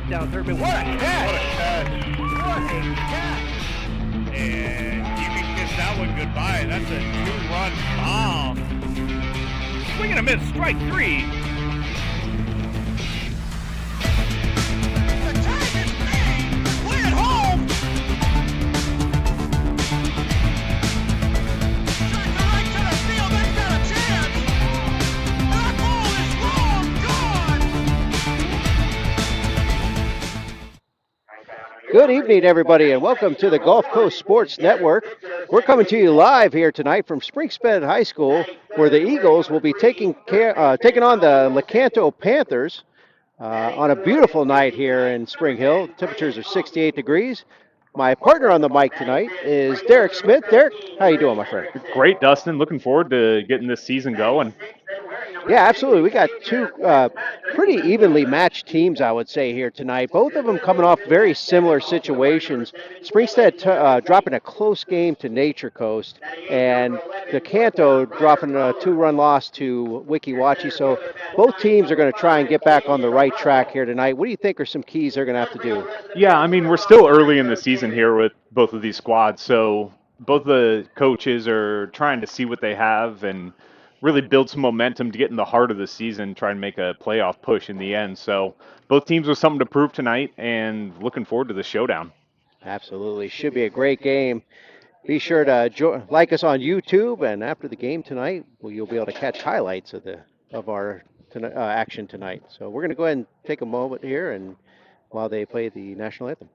down third base. What a catch! What a catch! What a catch! And you can kiss that one goodbye. That's a 2-run bomb. Swing and a miss, strike 3. The tag is made. Play it home. Shot to right to the field. That's got a chance. That ball is long gone. Good evening, everybody, and welcome to the Gulf Coast Sports Network. We're coming to you live here tonight from Springstead High School, where the Eagles will be taking on the Lecanto Panthers on a beautiful night here in Spring Hill. Temperatures are 68 degrees. My partner on the mic tonight is Derek Smith. Derek, how you doing, my friend? Great, Dustin. Looking forward to getting this season going. Yeah, absolutely. We got two pretty evenly matched teams, I would say, here tonight. Both of them coming off very similar situations. Springstead dropping a close game to Nature Coast, and Lecanto dropping a 2-run loss to Wiki Wachi. So both teams are going to try and get back on the right track here tonight. What do you think are some keys they're going to have to do? Yeah, I mean, we're still early in the season here with both of these squads, so both the coaches are trying to see what they have and really build some momentum to get in the heart of the season, try and make a playoff push in the end. So both teams with something to prove tonight, and looking forward to the showdown. Absolutely. Should be a great game. Be sure to like us on YouTube, and after the game tonight, you'll be able to catch highlights of our action tonight. So we're going to go ahead and take a moment here and while they play the national anthem.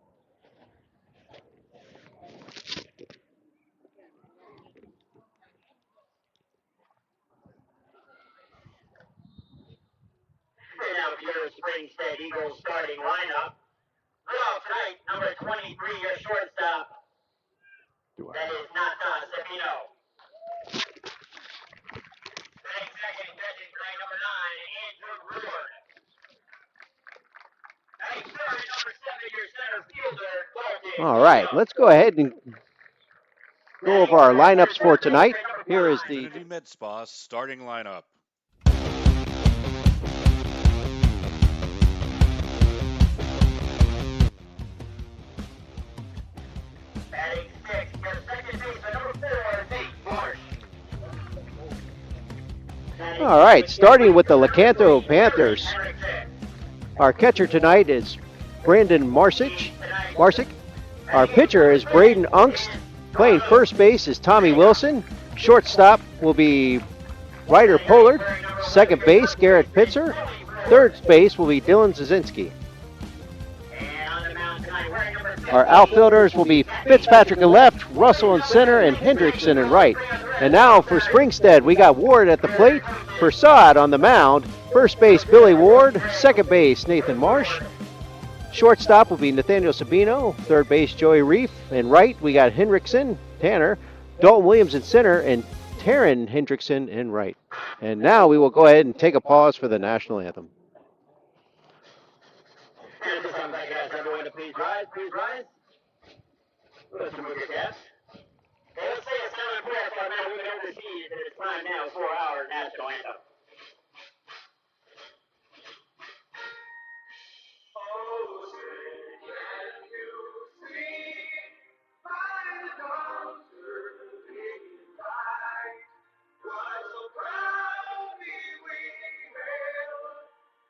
Now your Springstead Eagles starting lineup. Well, tonight, number 23, your shortstop. That is not Sabino. Batting second, catching tonight, number 9, Andrew Brewer. Batting third, number 7, your center fielder, Dalton. All right, let's go ahead and go over our lineups for tonight. Here is the Infinity Med Spa starting lineup. Batting sixth, your second baseman, number 4, Nate Marsh. All right, starting with the Lecanto Panthers. Our catcher tonight is Brandon Marsick. Our pitcher is Braden Ungst. Playing first base is Tommy Wilson. Shortstop will be Ryder Pollard. Second base, Garrett Pitzer. Third base will be Dylan Zazinski. Our outfielders will be Fitzpatrick in left, Russell in center, and Hendrickson in right. And now for Springstead, we got Ward at the plate, Prasad on the mound. First base, Billy Ward. Second base, Nathan Marsh. Shortstop will be Nathaniel Sabino. Third base, Joey Reef. And right, we got Hendrickson, Tanner, Dalton Williams in center, and Taryn Hendrickson in right. And now we will go ahead and take a pause for the national anthem. And this time, I ask everyone to please rise. Please rise. Let's remove your caps. Okay, let's say a silent prayer for our men and women overseas. It is time now for our national anthem. Oh, say can you see my daughter in light? Why so proudly we hail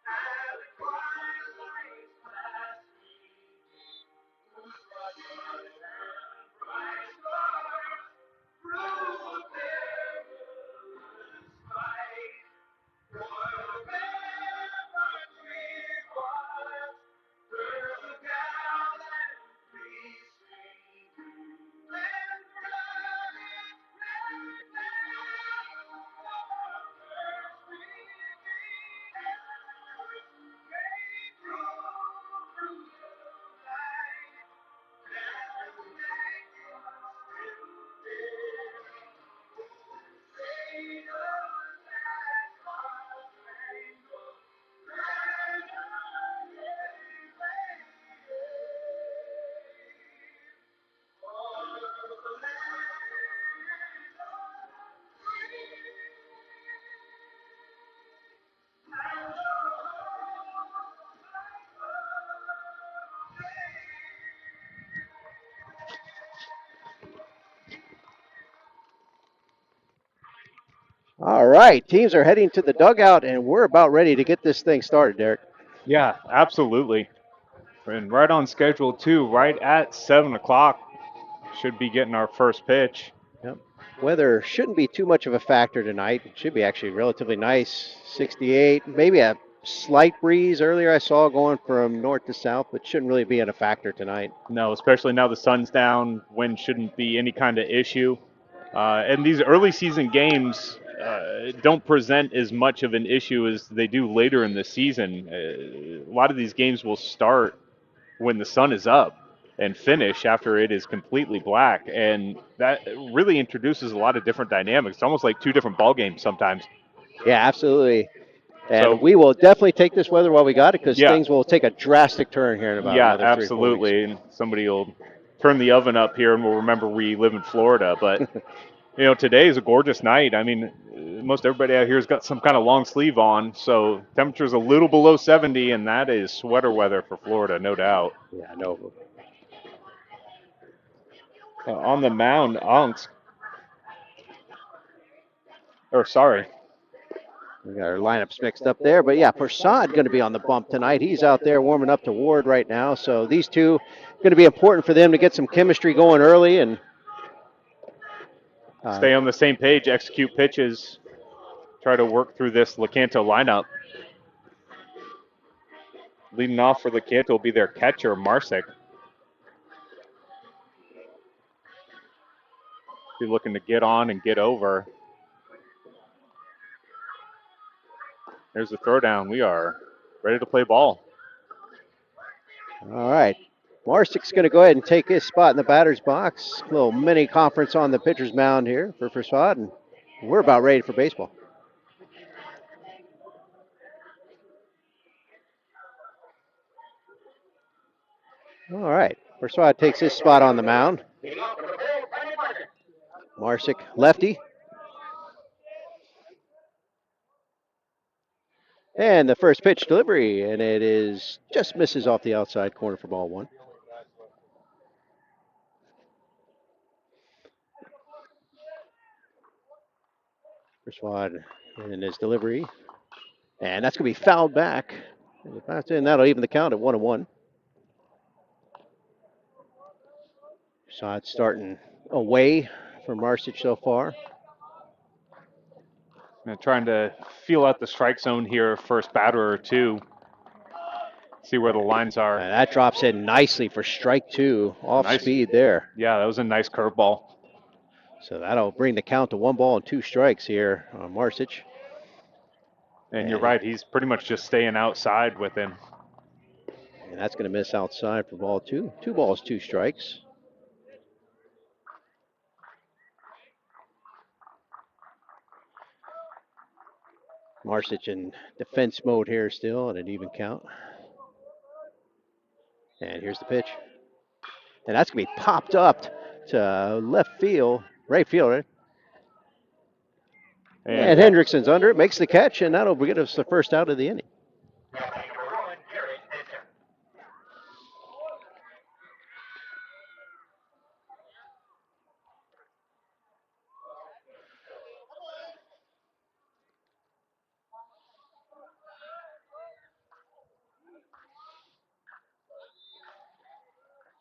at the twilight's last gleam, whose blood and bright stars through the perilous All right, teams are heading to the dugout, and we're about ready to get this thing started, Derek. Yeah, absolutely. And right on schedule, too. Right at 7 o'clock, should be getting our first pitch. Yep. Weather shouldn't be too much of a factor tonight. It should be actually relatively nice, 68, maybe a slight breeze earlier I saw going from north to south, but shouldn't really be a factor tonight. No, especially now the sun's down, wind shouldn't be any kind of issue. And these early season games don't present as much of an issue as they do later in the season. A lot of these games will start when the sun is up and finish after it is completely black, and that really introduces a lot of different dynamics. It's almost like two different ball games sometimes. Yeah, absolutely. And So we will definitely take this weather while we got it because yeah, things will take a drastic turn here in about yeah, another 3 or 4 weeks. absolutely. And somebody will turn the oven up here, and we'll remember we live in Florida. But today is a gorgeous night. I mean, most everybody out here has got some kind of long sleeve on, so temperature's a little below 70, and that is sweater weather for Florida, no doubt. Yeah, I know. On the mound, Unks. Or sorry, We got our lineups mixed up there, but yeah, Prasad going to be on the bump tonight. He's out there warming up to Ward right now, so these two going to be important for them to get some chemistry going early and stay on the same page, execute pitches, try to work through this Lecanto lineup. Leading off for Lecanto will be their catcher, Marsick. Be looking to get on and get over. There's the throwdown. We are ready to play ball. All right. Marsick's going to go ahead and take his spot in the batter's box. A little mini conference on the pitcher's mound here for Prasad, and we're about ready for baseball. All right. Prasad takes his spot on the mound. Marsick, lefty. And the first pitch delivery, and it is just misses off the outside corner for ball one. Prasad in his delivery, and that's going to be fouled back. And that'll even the count at 1-1. Prasad starting away from Marsic so far. Now trying to feel out the strike zone here, first batter or two. See where the lines are. And that drops in nicely for strike two. Off Nice. speed there. Yeah, that was a nice curveball. So that'll bring the count to 1-2 strikes here on Marsic. And you're right, he's pretty much just staying outside with him. And that's going to miss outside for ball two. 2 strikes. Marsic in defense mode here still at an even count. And here's the pitch. And that's going to be popped up to left field, right field, right? And Hendrickson's under it, makes the catch, and that'll get us the first out of the inning.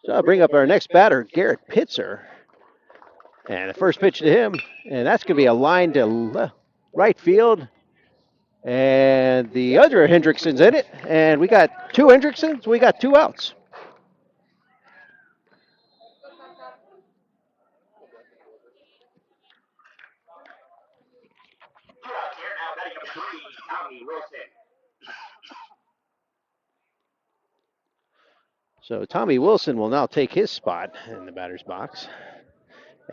So I'll bring up our next batter, Garrett Pitzer. And the first pitch to him, and that's going to be a line to right field. And the other Hendrickson's in it, and we got 2 Hendricksons, we got 2 outs. So Tommy Wilson will now take his spot in the batter's box.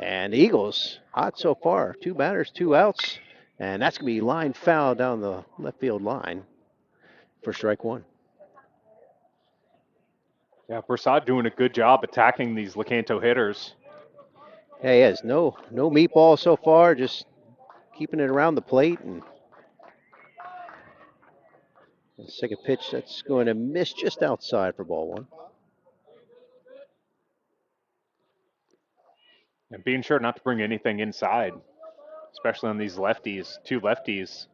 And the Eagles, hot so far. 2 batters, 2 outs. And that's going to be line foul down the left field line for strike one. Yeah, Prasad doing a good job attacking these Lecanto hitters. Yeah, he has no meatball so far, just keeping it around the plate. And the second pitch, that's going to miss just outside for ball one. And being sure not to bring anything inside. especially on these lefties, two lefties.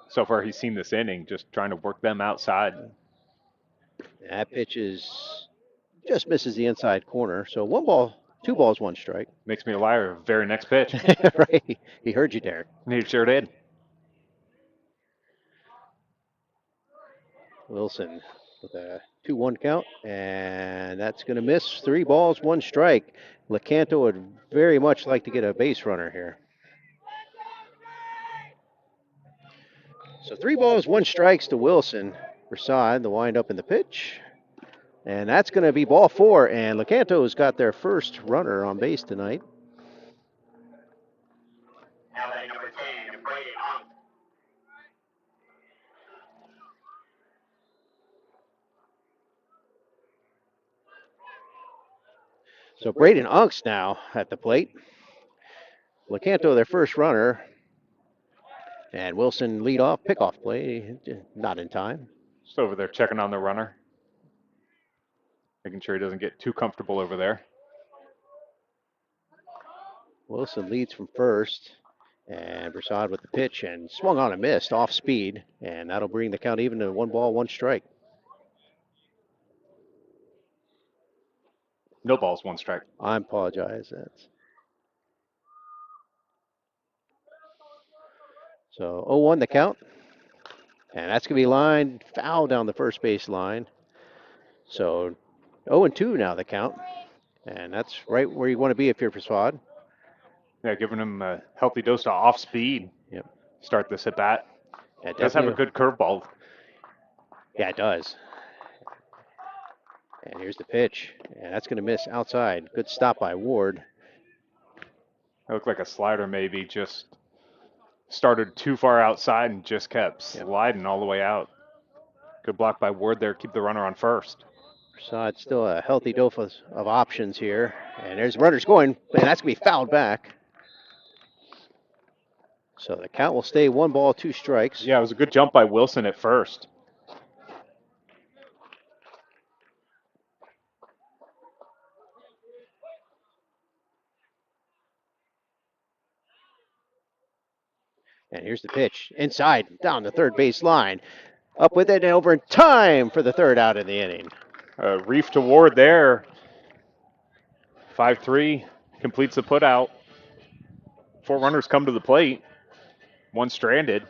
So far, he's seen this inning, just trying to work them outside. That pitch is just misses the inside corner. So 2 balls, 1 strike. Makes me a liar. Very next pitch. Right. He heard you, Derek. He sure did. Wilson with a 2-1 count, and that's going to miss. 3 balls, 1 strike. Lecanto would very much like to get a base runner here. So 3 balls, 1 strikes to Wilson. Prasad, the windup in the pitch. And that's going to be ball 4, and Lecanto's got their first runner on base tonight. Now batting number 10, Braden Unk. So Braden Unks now at the plate. Lecanto, their first runner. And Wilson lead off, pickoff play, not in time. Just over there checking on the runner. Making sure he doesn't get too comfortable over there. Wilson leads from first. And Prasad with the pitch and swung on and missed off speed. And that'll bring the count even to 1 ball, 1 strike. No balls, 1 strike. I apologize. So 0-1 the count. And that's going to be lined foul down the first base line. So 0-2 now the count. And that's right where you want to be if you're Prasad. Yeah, giving him a healthy dose of off speed. Yep. Start this at bat. Yeah, Does have a good curveball. Yeah, it does. And here's the pitch. And that's going to miss outside. Good stop by Ward. That looked like a slider maybe. Just started too far outside and just kept sliding all the way out. Good block by Ward there. Keep the runner on first. Prasad still a healthy dose of options here. And there's runners going. And that's going to be fouled back. So the count will stay 1 ball, 2 strikes. Yeah, it was a good jump by Wilson at first. And here's the pitch. Inside, down the third base line. Up with it and over in time for the 3rd out of the inning. Reef to Ward there. 5-3 completes the putout. 4 runners come to the plate. 1 stranded.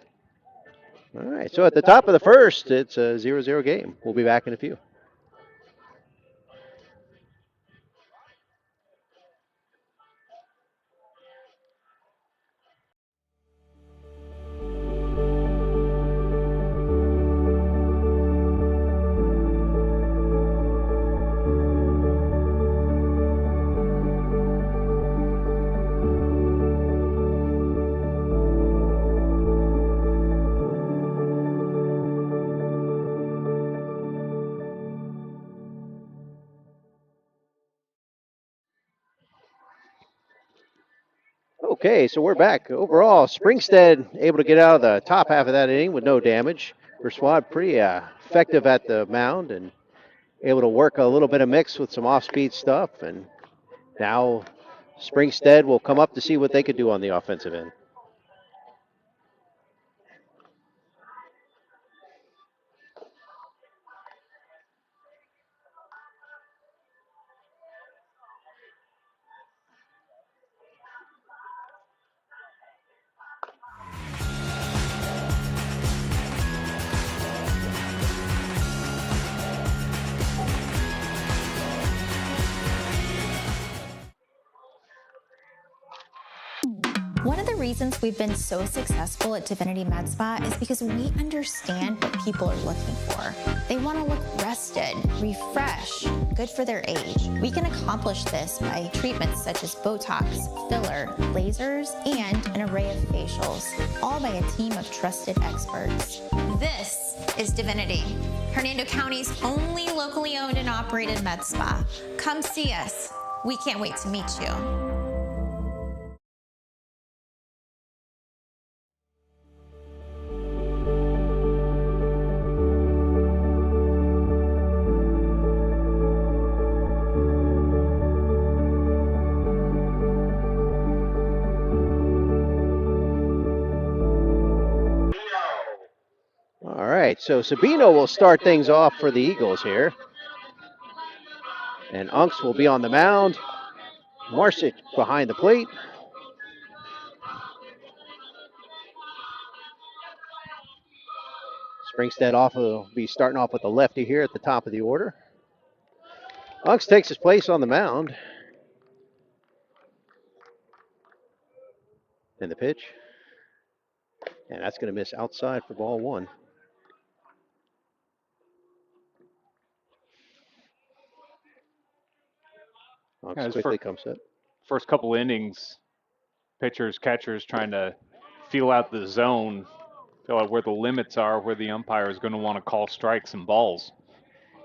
All right, so at the top of the first, it's a 0-0 game. We'll be back in a few. Okay, so we're back. Overall, Springstead able to get out of the top half of that inning with no damage. Verswad pretty effective at the mound and able to work a little bit of mix with some off-speed stuff. And now Springstead will come up to see what they could do on the offensive end. One of the reasons we've been so successful at Divinity Med Spa is because we understand what people are looking for. They want to look rested, refreshed, good for their age. We can accomplish this by treatments such as Botox, filler, lasers, and an array of facials, all by a team of trusted experts. This is Divinity, Hernando County's only locally owned and operated med spa. Come see us. We can't wait to meet you. right, so Sabino will start things off for the Eagles here. And Unks will be on the mound. Marsic behind the plate. Springstead will be starting off with the lefty here at the top of the order. Unks takes his place on the mound. And the pitch. And that's going to miss outside for ball one. Unks quickly comes up. First couple innings, pitchers, catchers trying to feel out the zone, feel out where the limits are, where the umpire is going to want to call strikes and balls.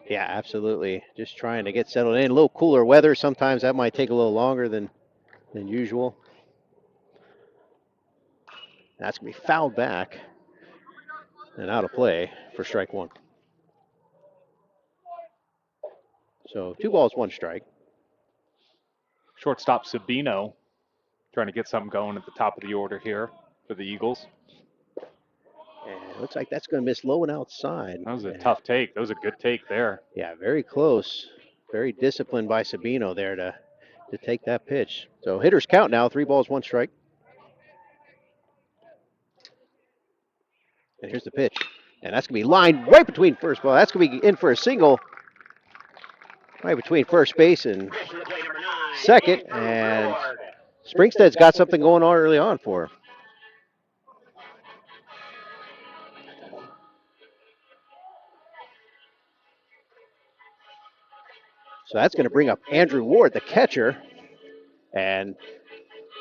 Yeah, absolutely. Just trying to get settled in. A little cooler weather. Sometimes that might take a little longer than usual. That's going to be fouled back and out of play for strike one. So 2 balls, 1 strike. Shortstop Sabino trying to get something going at the top of the order here for the Eagles. And it looks like that's going to miss low and outside. That was a tough take. That was a good take there. Yeah, very close. Very disciplined by Sabino there to take that pitch. So hitters count now, 3 balls, 1 strike. And here's the pitch. And that's going to be lined right between first ball. That's going to be in for a single right between first base and second. And Springstead's got something going on early on for him. So that's going to bring up Andrew Ward, the catcher. And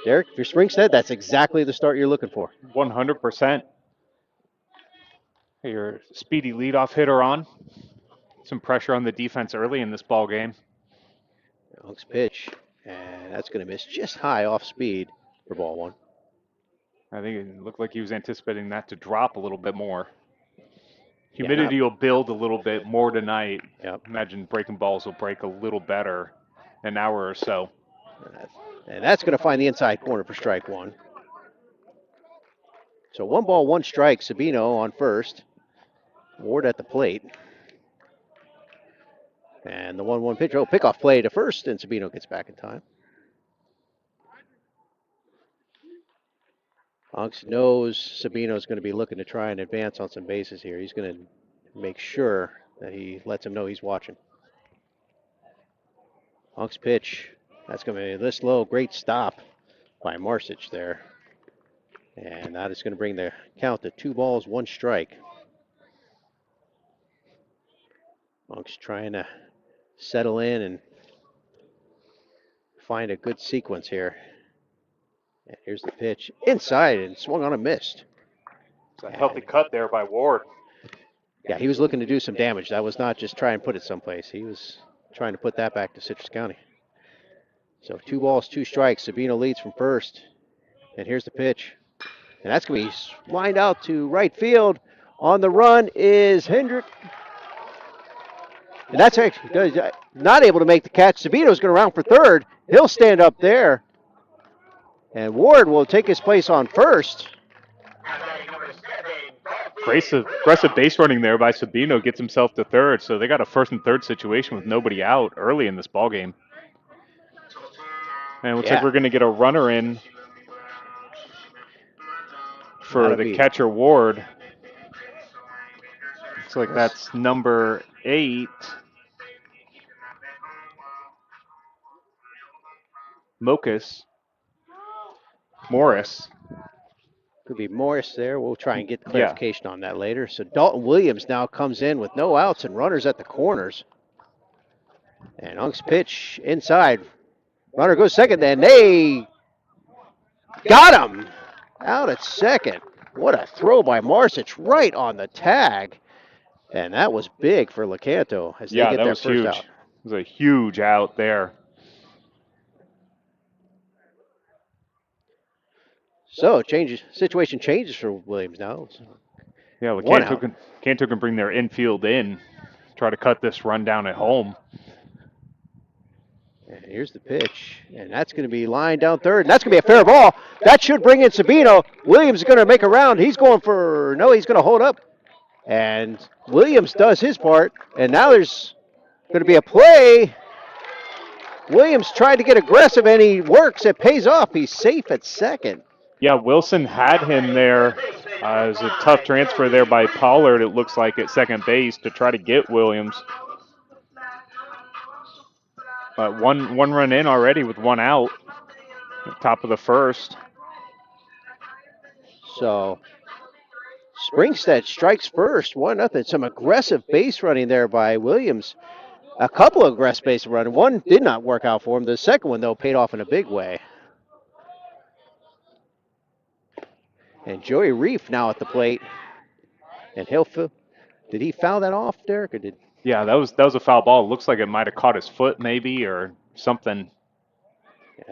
Derek, if you're Springstead, that's exactly the start you're looking for. 100%. Your speedy leadoff hitter on. Some pressure on the defense early in this ball game. Unks pitch, and that's going to miss just high off speed for ball one. I think it looked like he was anticipating that to drop a little bit more. Humidity will build a little bit more tonight. Yep. Imagine breaking balls will break a little better in an hour or so. And that's going to find the inside corner for strike one. So 1 ball, 1 strike, Sabino on first. Ward at the plate. And the 1-1 pitch. Oh, pickoff play to first, and Sabino gets back in time. Unks knows Sabino's going to be looking to try and advance on some bases here. He's going to make sure that he lets him know he's watching. Unks pitch. That's going to be this low. Great stop by Marsic there. And that is going to bring the count to 2 balls, 1 strike. Unks trying to settle in and find a good sequence here. And here's the pitch inside and swung on and missed. It's a healthy cut there by Ward. Yeah, he was looking to do some damage. That was not just try and put it someplace. He was trying to put that back to Citrus County. So 2 balls, 2 strikes. Sabino leads from first. And here's the pitch. And that's going to be lined out to right field. On the run is Hendrick. And that's actually not able to make the catch. Sabino's going to round for third. He'll stand up there. And Ward will take his place on first. Aggressive base running there by Sabino gets himself to third. So they got a first and third situation with nobody out early in this ball game. And it looks like we're going to get a runner in for the catcher Ward. Looks like that's number 8. Morris. Could be Morris there. We'll try and get clarification on that later. So Dalton Williams now comes in with no outs and runners at the corners. And Unks pitch inside. Runner goes second, and they got him out at second. What a throw by Marsic right on the tag. And that was big for Lecanto as they get their first huge. out. It was a huge out there. So situation changes for Williams now. Yeah, Lecanto can bring their infield in, try to cut this run down at home. And here's the pitch, and that's going to be lined down third, and that's going to be a fair ball. That should bring in Sabino. Williams is going to make a round. He's going to hold up. And Williams does his part, and now there's going to be a play. Williams tried to get aggressive, and he works. It pays off. He's safe at second. Yeah, Wilson had him there. It was a tough transfer there by Pollard, it looks like, at second base to try to get Williams. But one run in already with one out at top of the first. So Springstead strikes first, 1-0. Some aggressive base running there by Williams. A couple of aggressive base running. One did not work out for him. The second one, though, paid off in a big way. And Joey Reef now at the plate. And did he foul that off, Derek, or did? Yeah, that was a foul ball. It looks like it might have caught his foot maybe or something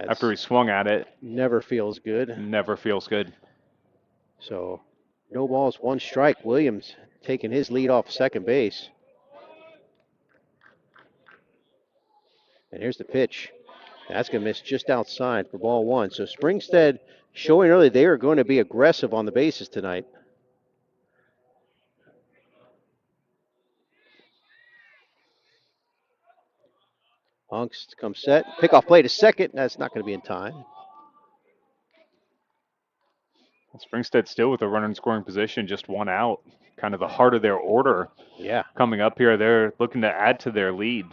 after he swung at it. Never feels good. Never feels good. So no balls, one strike. Williams taking his lead off second base. And here's the pitch. That's going to miss just outside for ball one. So Springstead showing early they are going to be aggressive on the bases tonight. Hunks comes set. Pickoff play to second. That's not going to be in time. Springstead still with a runner in scoring position, just one out. Kind of the heart of their order. Yeah. Coming up here, they're looking to add to their lead.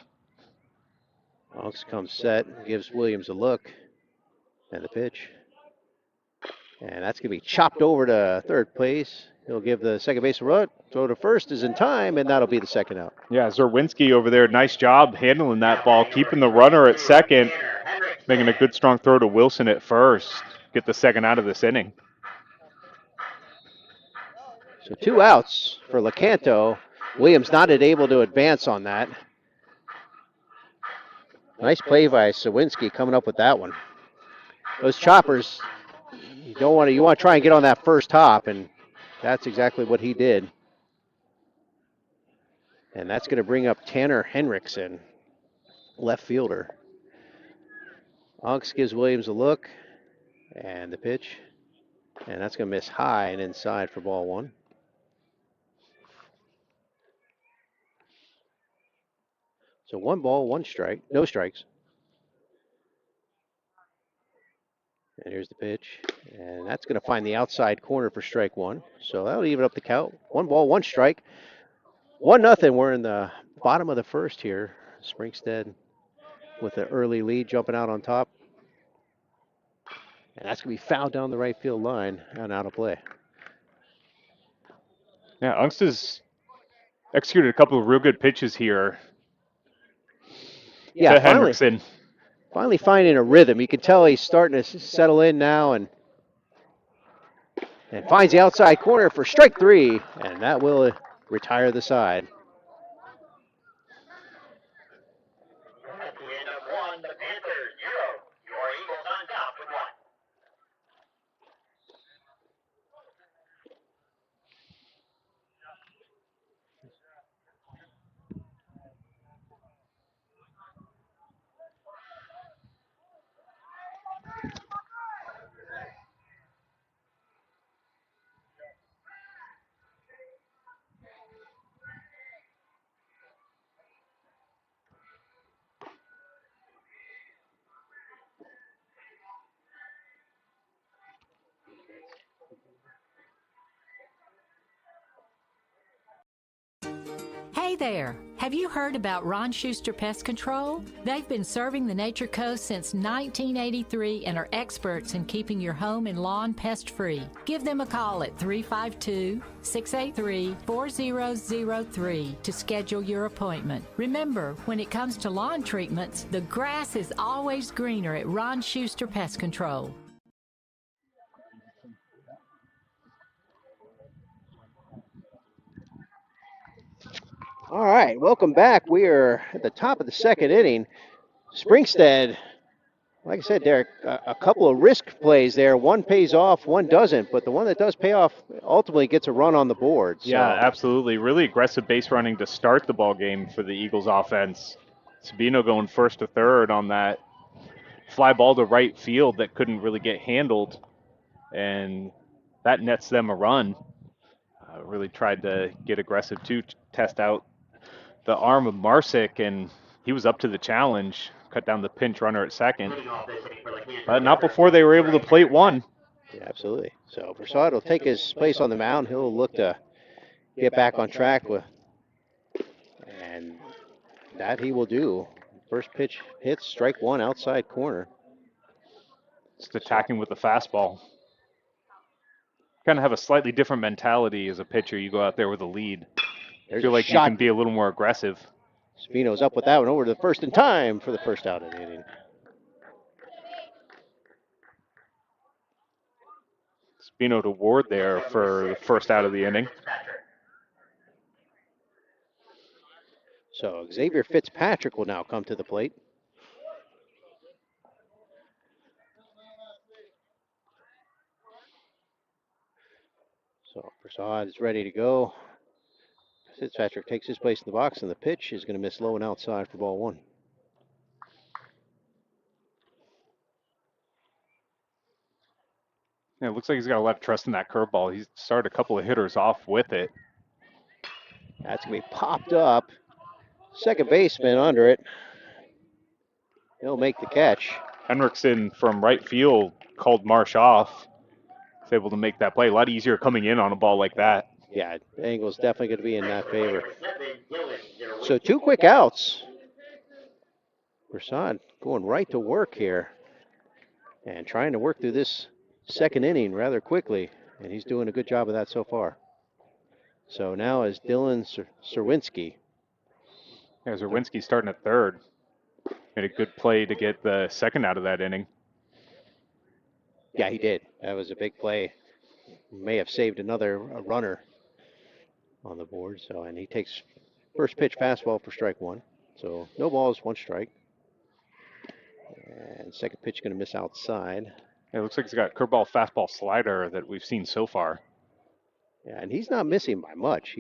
Hunks comes set, gives Williams a look. And the pitch. And that's going to be chopped over to third place. He'll give the second base a run. Throw to first is in time, and that'll be the second out. Yeah, Zerwinski over there, nice job handling that ball, keeping the runner at second, making a good strong throw to Wilson at first. Get the second out of this inning. So 2 outs for Lecanto. Williams not able to advance on that. Nice play by Sawinski coming up with that one. Those choppers, you want to try and get on that first hop, and that's exactly what he did. And that's going to bring up Tanner Henriksen, left fielder. Hunks gives Williams a look, and the pitch. And that's going to miss high and inside for ball one. So 1 ball, 1 strike, no strikes. And here's the pitch. And that's going to find the outside corner for strike 1. So that'll even up the count. 1 ball, 1 strike. 1-0. We're in the bottom of the first here. Springstead with an early lead jumping out on top. And that's going to be fouled down the right field line and out of play. Yeah, Unks has executed a couple of real good pitches here. Yeah, to Henriksen. Finally finding a rhythm. You can tell he's starting to settle in now and finds the outside corner for strike 3, and that will retire the side. At the end of 1, the Panthers 0. Your Eagles on top with 1. Hey there! Have you heard about Ron Schuster Pest Control? They've been serving the Nature Coast since 1983 and are experts in keeping your home and lawn pest-free. Give them a call at 352-683-4003 to schedule your appointment. Remember, when it comes to lawn treatments, the grass is always greener at Ron Schuster Pest Control. All right, welcome back. We are at the top of the second inning. Springstead, like I said, Derek, a couple of risk plays there. One pays off, one doesn't, but the one that does pay off ultimately gets a run on the board. So. Yeah, absolutely. Really aggressive base running to start the ball game for the Eagles offense. Sabino going first to third on that fly ball to right field that couldn't really get handled, and that nets them a run. Really tried to get aggressive too, test out the arm of Marsick, and he was up to the challenge. Cut down the pinch runner at second, but not before they were able to plate one. Yeah, absolutely. So Prasad will take his place on the mound. He'll look to get back on track with, and that he will do. First pitch hits, strike one, outside corner. Just attacking with the fastball. Kind of have a slightly different mentality as a pitcher. You go out there with a lead. There's Feel a like you shot. can be a little more aggressive. Spino's up with that one over to the first in time for the first out of the inning. Spino to Ward there for the first out of the inning. So Xavier Fitzpatrick will now come to the plate. So Prasad is ready to go. Fitzpatrick takes his place in the box, and the pitch is going to miss low and outside for ball one. Yeah, it looks like he's got a lot of trust in that curveball. He's started a couple of hitters off with it. That's going to be popped up. Second baseman under it. He'll make the catch. Henriksen from right field called Marsh off. He's able to make that play. A lot easier coming in on a ball like that. Yeah, the angle's definitely going to be in that favor. So 2 quick outs. Prasad going right to work here and trying to work through this second inning rather quickly, and he's doing a good job of that so far. So now is Dylan Serwinski. Yeah, Zerwinski starting at third. Made a good play to get the second out of that inning. Yeah, he did. That was a big play. May have saved another runner on the board. So, and he takes first pitch fastball for strike one. So no balls, 1 strike. And second pitch going to miss outside. It looks like he's got curveball, fastball, slider that we've seen so far. Yeah, and he's not missing by much.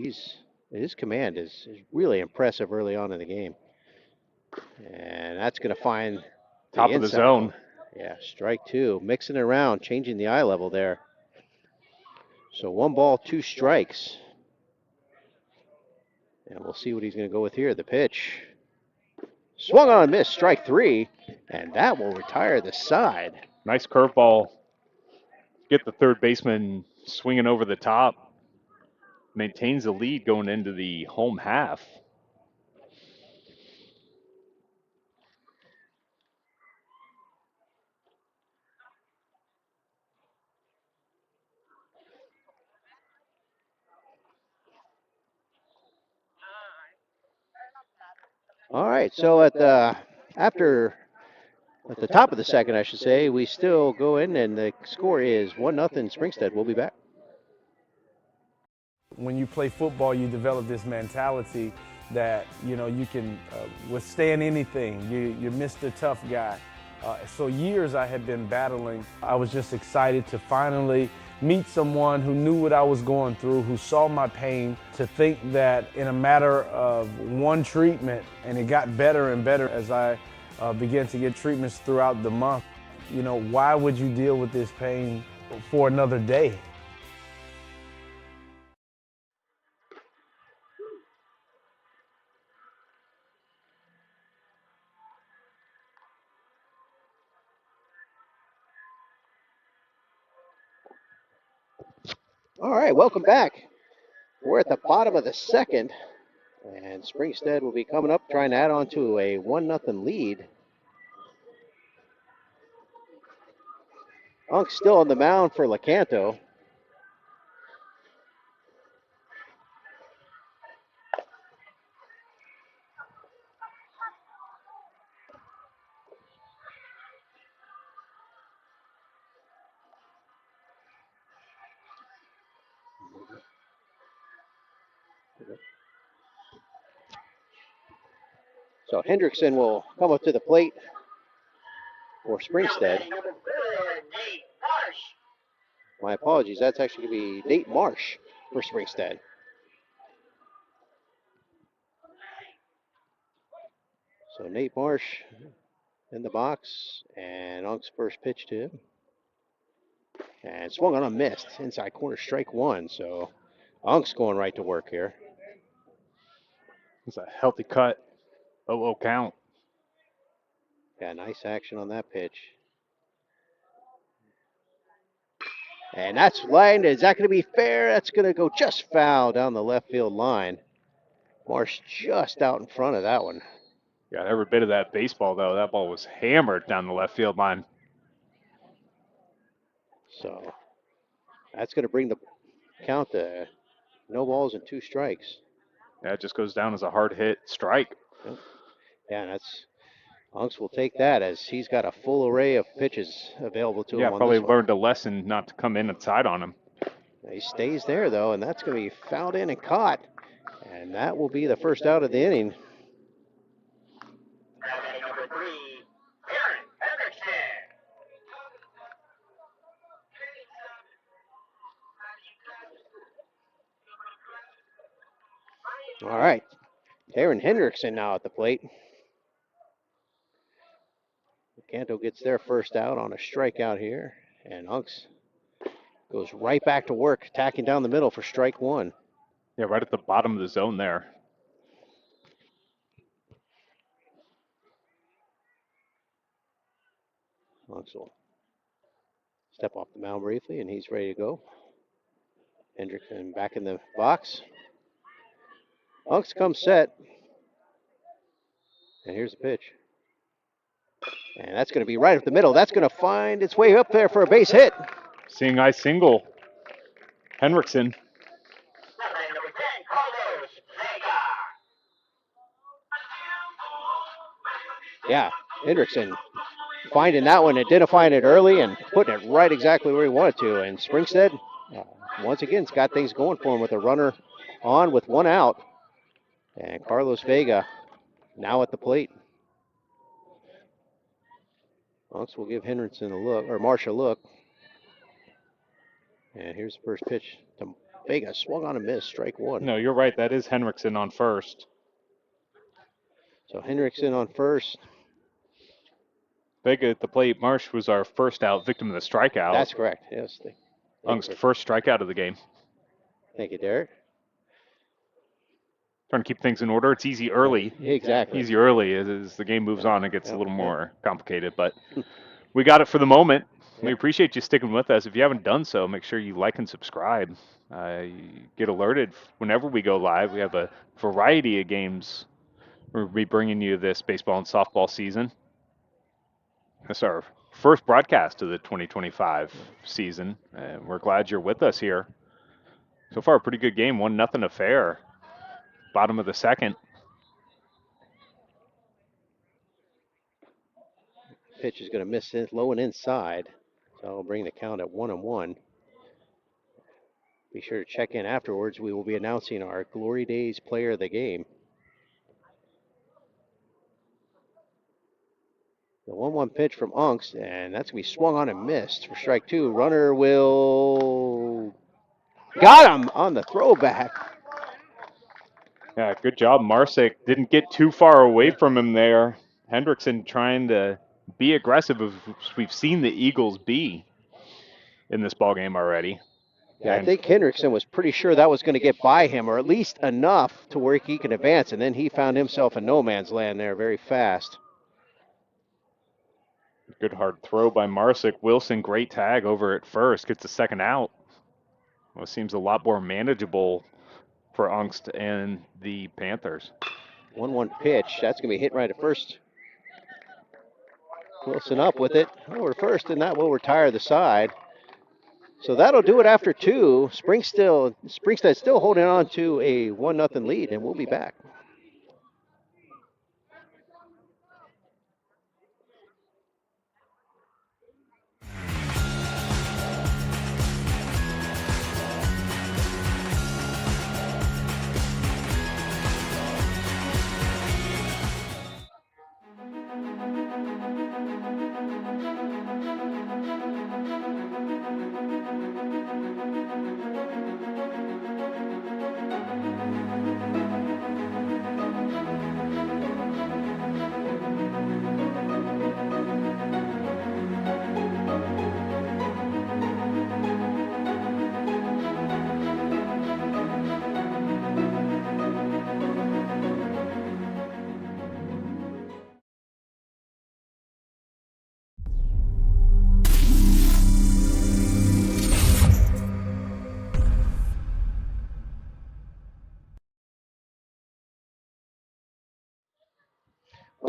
His command is really impressive early on in the game. And that's going to find Top of the zone. Yeah, strike 2. Mixing it around, changing the eye level there. So 1 ball, 2 strikes. And we'll see what he's going to go with here. The pitch. Swung on and missed, strike 3. And that will retire the side. Nice curveball. Get the third baseman swinging over the top. Maintains the lead going into the home half. All right, so at the top of the second, I should say, we still go in, and the score is 1-0 Springstead. We'll be back. When you play football, you develop this mentality that, you can withstand anything. You're Mr. Tough Guy. So years I had been battling. I was just excited to finally meet someone who knew what I was going through, who saw my pain, to think that in a matter of 1 treatment, and it got better and better as I began to get treatments throughout the month. Why would you deal with this pain for another day? All right, welcome back. We're at the bottom of the second, and Springstead will be coming up trying to add on to a 1-0 lead. Unk's still on the mound for Lecanto. So Hendrickson will come up to the plate for Springstead. My apologies, that's actually going to be Nate Marsh for Springstead. So Nate Marsh in the box, and Unk's first pitch to him. And swung on a missed, inside corner, strike 1. So Unk's going right to work here. It's a healthy cut. 0-0 count. Yeah, nice action on that pitch. And that's lined. Is that going to be fair? That's going to go just foul down the left field line. Marsh just out in front of that one. Got every bit of that baseball, though. That ball was hammered down the left field line. So that's going to bring the count to no balls and 2 strikes. Yeah, it just goes down as a hard hit strike. Yep. Yeah, and that's Unks will take that as he's got a full array of pitches available to him. Yeah, on probably this one. learned a lesson not to come in inside on him. He stays there though, and that's going to be fouled in and caught, and that will be the first out of the inning. Number 3, Aaron Hendrickson. All right, Aaron Hendrickson now at the plate. Lecanto gets their first out on a strikeout here, and Unks goes right back to work, attacking down the middle for strike 1. Yeah, right at the bottom of the zone there. Unks will step off the mound briefly, and he's ready to go. Hendrickson back in the box. Unks comes set. And here's the pitch. And that's going to be right up the middle. That's going to find its way up there for a base hit. Seeing eye single. Henriksen. Number 10, Carlos Vega. Yeah, Hendrickson finding that one, identifying it early, and putting it right exactly where he wanted to. And Springstead, once again, has got things going for him with a runner on with 1 out. And Carlos Vega now at the plate. Unks will give Hendrickson a look, or Marsh a look. And here's the first pitch to Vega. Swung on a miss, strike 1. No, you're right. That is Henriksen on first. So Hendrickson on first. Vega at the plate. Marsh was our first out, victim of the strikeout. That's correct, yes. Unk's first strikeout of the game. Thank you, Derek. Trying to keep things in order. It's easy early. Exactly. Easy early. As the game moves on, it gets a little more complicated. But we got it for the moment. We appreciate you sticking with us. If you haven't done so, make sure you like and subscribe. You get alerted whenever we go live. We have a variety of games. We'll be bringing you this baseball and softball season. This is our first broadcast of the 2025 season, and we're glad you're with us here. So far, a pretty good game. 1-0 affair. Bottom of the second. Pitch is going to miss it, low and inside. So I'll bring the count at 1-1. Be sure to check in afterwards. We will be announcing our Glory Days player of the game. The 1-1 pitch from Unks, and that's going to be swung on and missed for strike 2. Runner will... Got him on the throwback. Yeah, good job. Marsick didn't get too far away from him there. Hendrickson trying to be aggressive, as we've seen the Eagles be in this ballgame already. Yeah, I think Hendrickson was pretty sure that was going to get by him, or at least enough to where he can advance, and then he found himself in no man's land there very fast. Good hard throw by Marsick. Wilson, great tag over at first, gets the second out. Well, it seems a lot more manageable for Ungst and the Panthers. 1-1 pitch. That's going to be hit right at first. Wilson up with it over first, and that will retire the side. So that'll do it after 2. Springstead still holding on to a 1-0 lead, and we'll be back.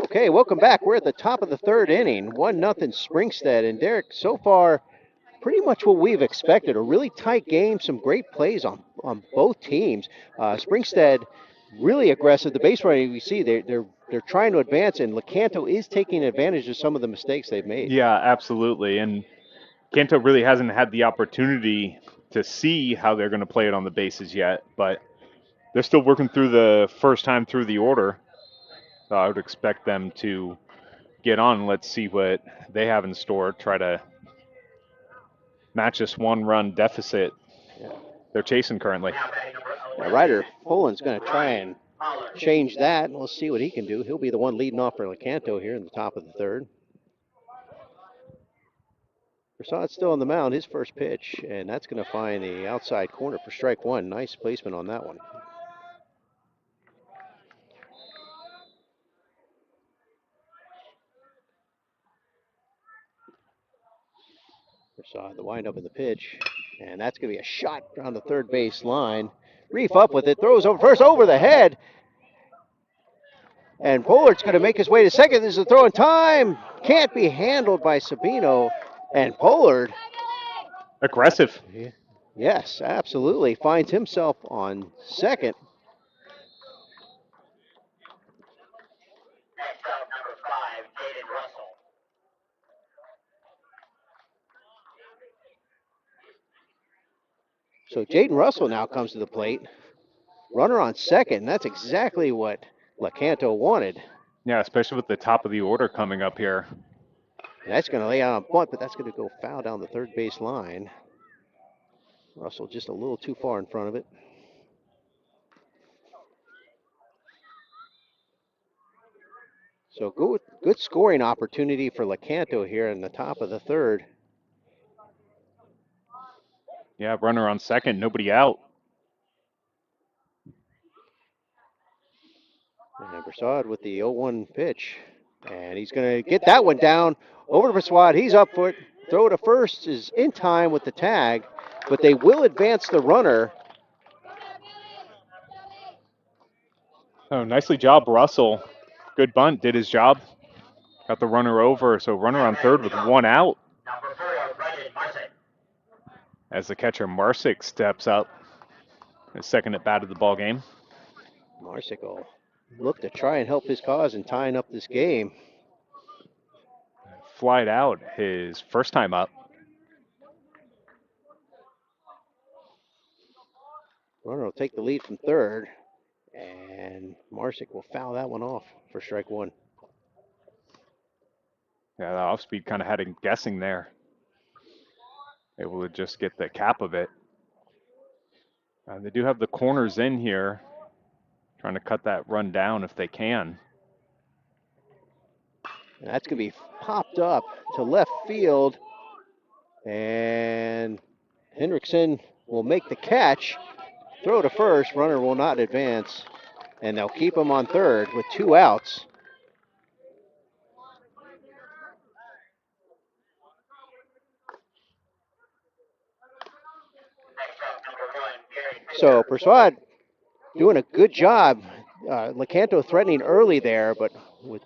Okay, welcome back. We're at the top of the third inning. 1-0 Springstead. And Derek, so far, pretty much what we've expected. A really tight game, some great plays on both teams. Springstead really aggressive. The base running we see they're trying to advance, and Lecanto is taking advantage of some of the mistakes they've made. Yeah, absolutely. And Kanto really hasn't had the opportunity to see how they're going to play it on the bases yet, but they're still working through the first time through the order. So I would expect them to get on. Let's see what they have in store. Try to match this one-run deficit they're chasing currently. Now, Ryder Poland's going to try and change that, and we'll see what he can do. He'll be the one leading off for Lecanto here in the top of the third. Prasad's still on the mound, his first pitch, and that's going to find the outside corner for strike one. Nice placement on that one. Prasad, the windup of the pitch, and that's going to be a shot around the third base line. Reef up with it, throws over first, over the head. And Pollard's going to make his way to second. This is a throw in time. Can't be handled by Sabino. And Pollard. Aggressive. Yes, absolutely. Finds himself on second. Next up, number 5, Jaden Russell. So Jaden Russell now comes to the plate. Runner on second. That's exactly what Lecanto wanted. Yeah, especially with the top of the order coming up here. And that's going to lay out a bunt, but that's going to go foul down the third base line. Russell just a little too far in front of it. So good scoring opportunity for Lecanto here in the top of the third. Yeah, runner on second, nobody out. And Prasad with the 0-1 pitch. And he's going to get that one down over to Prasad. He's up for it. Throw to first is in time with the tag, but they will advance the runner. Oh, nicely job, Russell. Good bunt, did his job. Got the runner over, so runner on third with one out. Number 4, Brendan Marsick. As the catcher Marsick steps up. His second at bat of the ball game. Marsick will look to try and help his cause in tying up this game. Flied out his first time up. Runner will take the lead from third, and Marsick will foul that one off for strike one. Yeah, the off speed kind of had him guessing there. Able to just get the cap of it. They do have the corners in here. Trying to cut that run down if they can. And that's going to be popped up to left field. And Hendrickson will make the catch. Throw to first. Runner will not advance. And they'll keep him on third with 2 outs. So Prasad doing a good job. Lecanto threatening early there, but with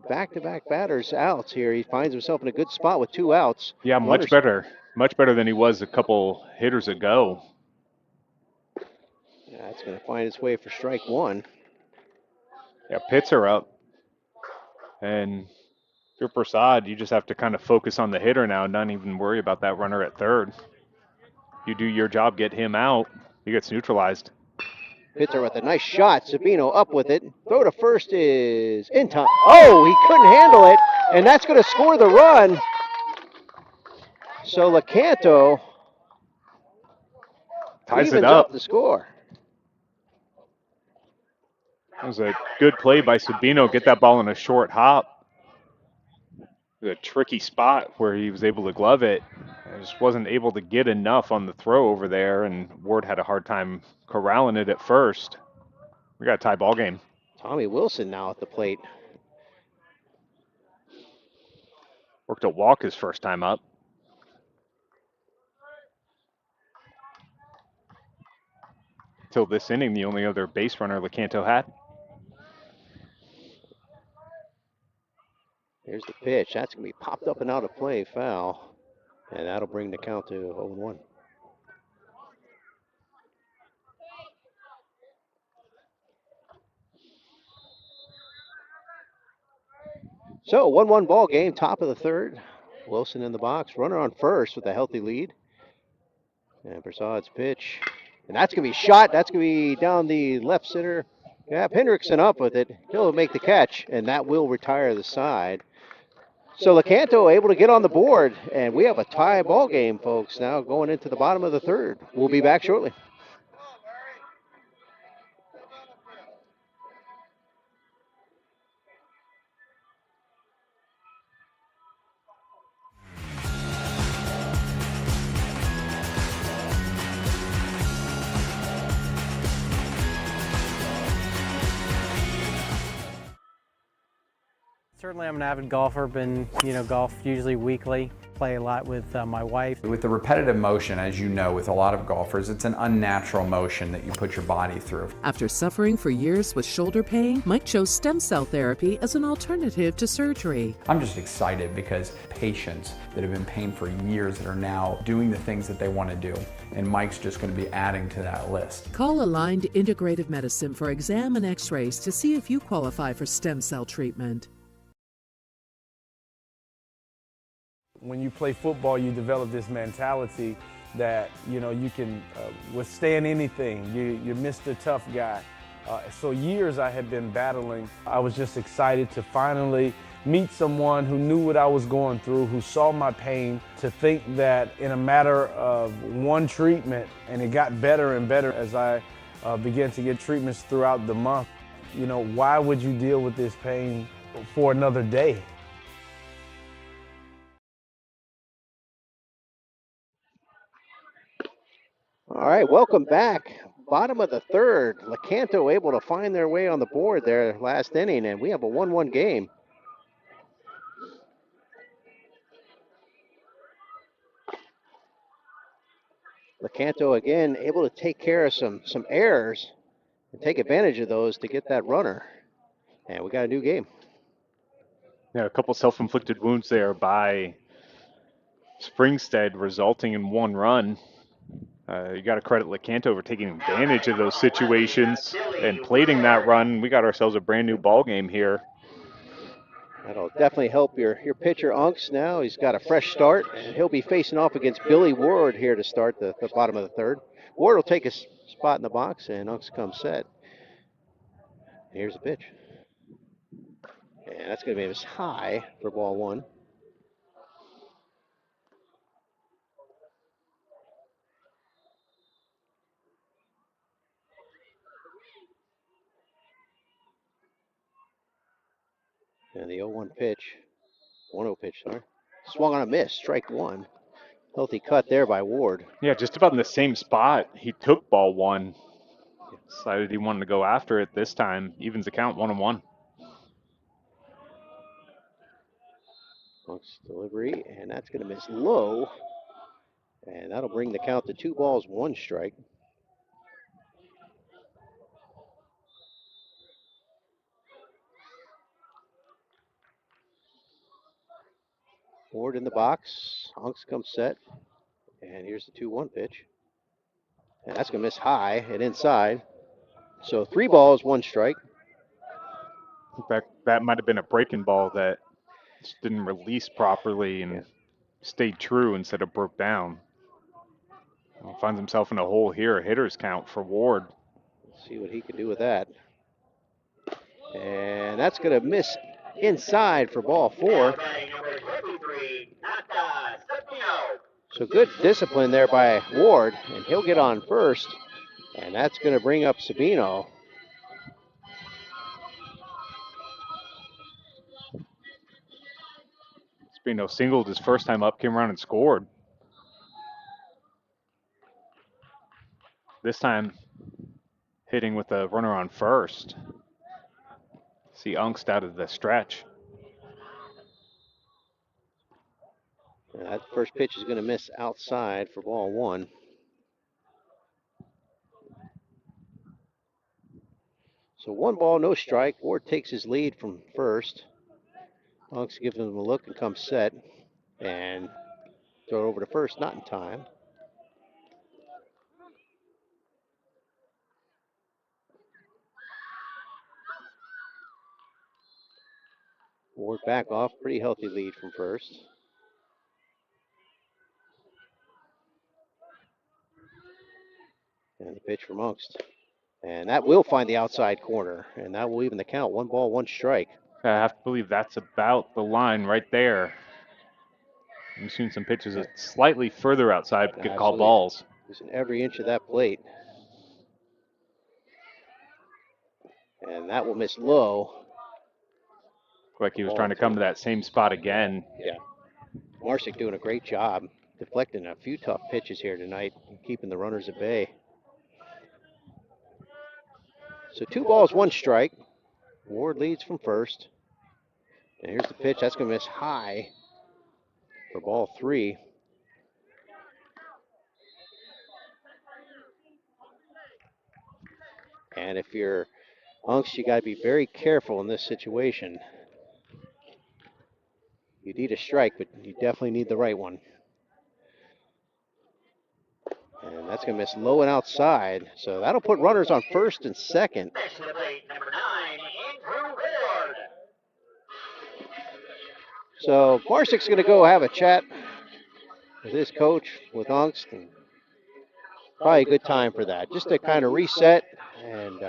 back-to-back batters outs here, he finds himself in a good spot with 2 outs. Yeah, much better. Much better than he was a couple hitters ago. Yeah, it's going to find its way for strike one. Yeah, pits are up. And if you're Prasad, you just have to kind of focus on the hitter now and not even worry about that runner at third. You do your job, get him out, he gets neutralized. Pitzer with a nice shot. Sabino up with it. Throw to first is in time. Oh, he couldn't handle it, and that's going to score the run. So Lecanto ties evens it up. The score. That was a good play by Sabino. Get that ball in a short hop. A tricky spot where he was able to glove it. I just wasn't able to get enough on the throw over there, and Ward had a hard time corralling it at first. We got a tie ball game. Tommy Wilson now at the plate. Worked a walk his first time up. Until this inning, the only other base runner Lecanto had. Here's the pitch. That's going to be popped up and out of play, foul. And that'll bring the count to 0-1. So 1-1 ball game, top of the third. Wilson in the box, runner on first with a healthy lead. And Prasad's pitch. And that's going to be shot. That's going to be down the left center. Yeah, Hendrickson up with it. He'll make the catch, and that will retire the side. So Lecanto able to get on the board, and we have a tie ball game, folks, now going into the bottom of the third. We'll be back shortly. Certainly I'm an avid golfer, been, golf usually weekly, play a lot with my wife. With the repetitive motion, as you know, with a lot of golfers, it's an unnatural motion that you put your body through. After suffering for years with shoulder pain, Mike chose stem cell therapy as an alternative to surgery. I'm just excited because patients that have been in pain for years that are now doing the things that they want to do, and Mike's just going to be adding to that list. Call Aligned Integrative Medicine for exam and x-rays to see if you qualify for stem cell treatment. When you play football, you develop this mentality that, you can withstand anything. You're Mr. Tough Guy. So years I had been battling. I was just excited to finally meet someone who knew what I was going through, who saw my pain, to think that in a matter of one treatment, and it got better and better as I began to get treatments throughout the month. Why would you deal with this pain for another day? All right, welcome back. Bottom of the third. Lecanto able to find their way on the board there last inning, and we have a 1-1 game. Lecanto again able to take care of some errors and take advantage of those to get that runner. And we got a new game. Yeah, a couple self-inflicted wounds there by Springstead, resulting in one run. You got to credit Lecanto for taking advantage of those situations and plating that run. We got ourselves a brand new ball game here. That'll definitely help your pitcher, Unks, now. He's got a fresh start, and he'll be facing off against Billy Ward here to start the bottom of the third. Ward will take his spot in the box, and Unks comes set. Here's the pitch. And that's going to be as high for ball one. And the 0-1 pitch, 1-0 pitch, sorry. Swung on a miss, strike one. Healthy cut there by Ward. Yeah, just about in the same spot. He took ball one. Decided he wanted to go after it this time. Evens the count 1-1. Punk's delivery, and that's going to miss low. And that'll bring the count to 2 balls, 1 strike. Ward in the box. Hunks comes set. And here's the 2-1 pitch. And that's going to miss high and inside. So 3 balls, 1 strike. In fact, that might have been a breaking ball that just didn't release properly and stayed true instead of broke down. Finds himself in a hole here, a hitter's count for Ward. Let's see what he can do with that. And that's going to miss inside for ball 4. So good discipline there by Ward, and he'll get on first, and that's going to bring up Sabino. Sabino singled his first time up, came around and scored. This time, hitting with a runner on first. See Ungst out of the stretch. And that first pitch is going to miss outside for ball 1. So 1 ball, no strike. Ward takes his lead from first. Unks gives him a look and comes set. And throw it over to first, not in time. Ward back off, pretty healthy lead from first. And the pitch from Unks. And that will find the outside corner, and that will even the count. 1 ball, 1 strike. I have to believe that's about the line right there. I'm seeing some pitches that's slightly further outside, but could call balls. Using every inch of that plate. And that will miss low. Like he was trying to come to that same spot again. Yeah. Marsick doing a great job deflecting a few tough pitches here tonight, keeping the runners at bay. So 2 balls, 1 strike. Ward leads from first. And here's the pitch. That's going to miss high for ball 3. And if you're Unks, you got to be very careful in this situation. You need a strike, but you definitely need the right one. And that's going to miss low and outside. So that'll put runners on first and second. Next to the plate, number 9, Andrew Ward. So Marsick's going to go have a chat with his coach, with Unks. And probably a good time for that, just to kind of reset and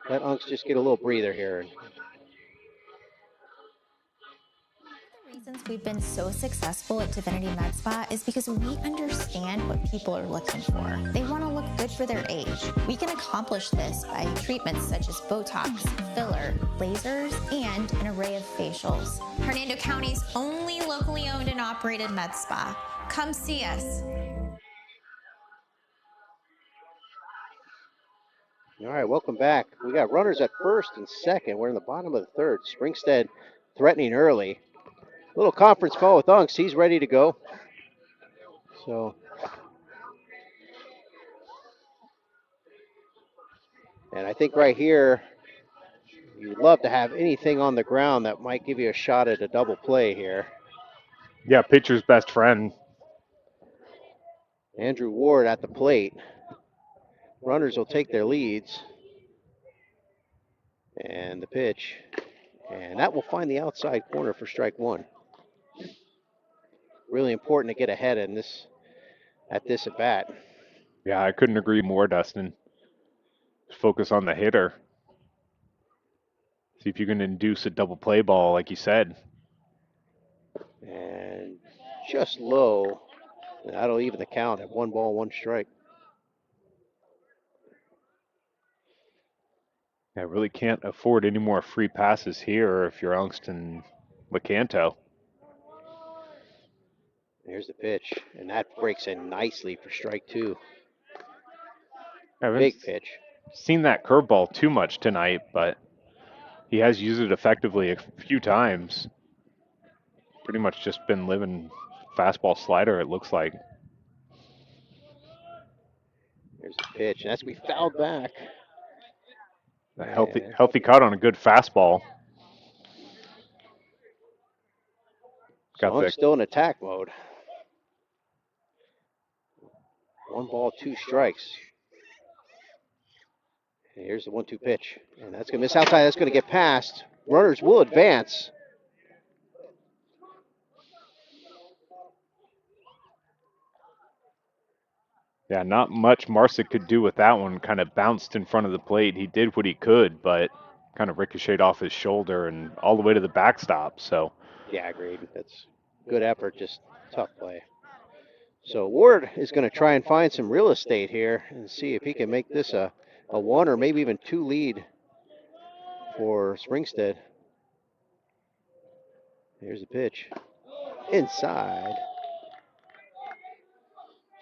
let Unks just get a little breather here. Reasons we've been so successful at Divinity Med Spa is because we understand what people are looking for. They want to look good for their age. We can accomplish this by treatments such as Botox, filler, lasers, and an array of facials. Hernando County's only locally owned and operated med spa. Come see us. All right, welcome back. We got runners at first and second. We're in the bottom of the third. Springstead threatening early. Little conference call with Unks. He's ready to go. So, and I think right here, you'd love to have anything on the ground that might give you a shot at a double play here. Yeah, pitcher's best friend. Andrew Ward at the plate. Runners will take their leads. And the pitch. And that will find the outside corner for strike 1. Really important to get ahead in this at bat. Yeah, I couldn't agree more, Dustin. Focus on the hitter. See if you can induce a double play ball, like you said. And just low. That'll even the count at 1 ball, 1 strike. I really can't afford any more free passes here if you're Unks and Lecanto. There's the pitch, and that breaks in nicely for strike 2. Big pitch. Seen that curveball too much tonight, but he has used it effectively a few times. Pretty much just been living fastball slider, it looks like. There's the pitch, and that's going to be fouled back. A healthy cut on a good fastball. So I'm still in attack mode. 1 ball, 2 strikes. And here's the 1-2 pitch. And that's going to miss outside. That's going to get past. Runners will advance. Yeah, not much Marsick could do with that one. Kind of bounced in front of the plate. He did what he could, but kind of ricocheted off his shoulder and all the way to the backstop. So. Yeah, agreed. That's good effort, just tough play. So Ward is going to try and find some real estate here and see if he can make this a 1 or maybe even 2 lead for Springstead. Here's the pitch. Inside.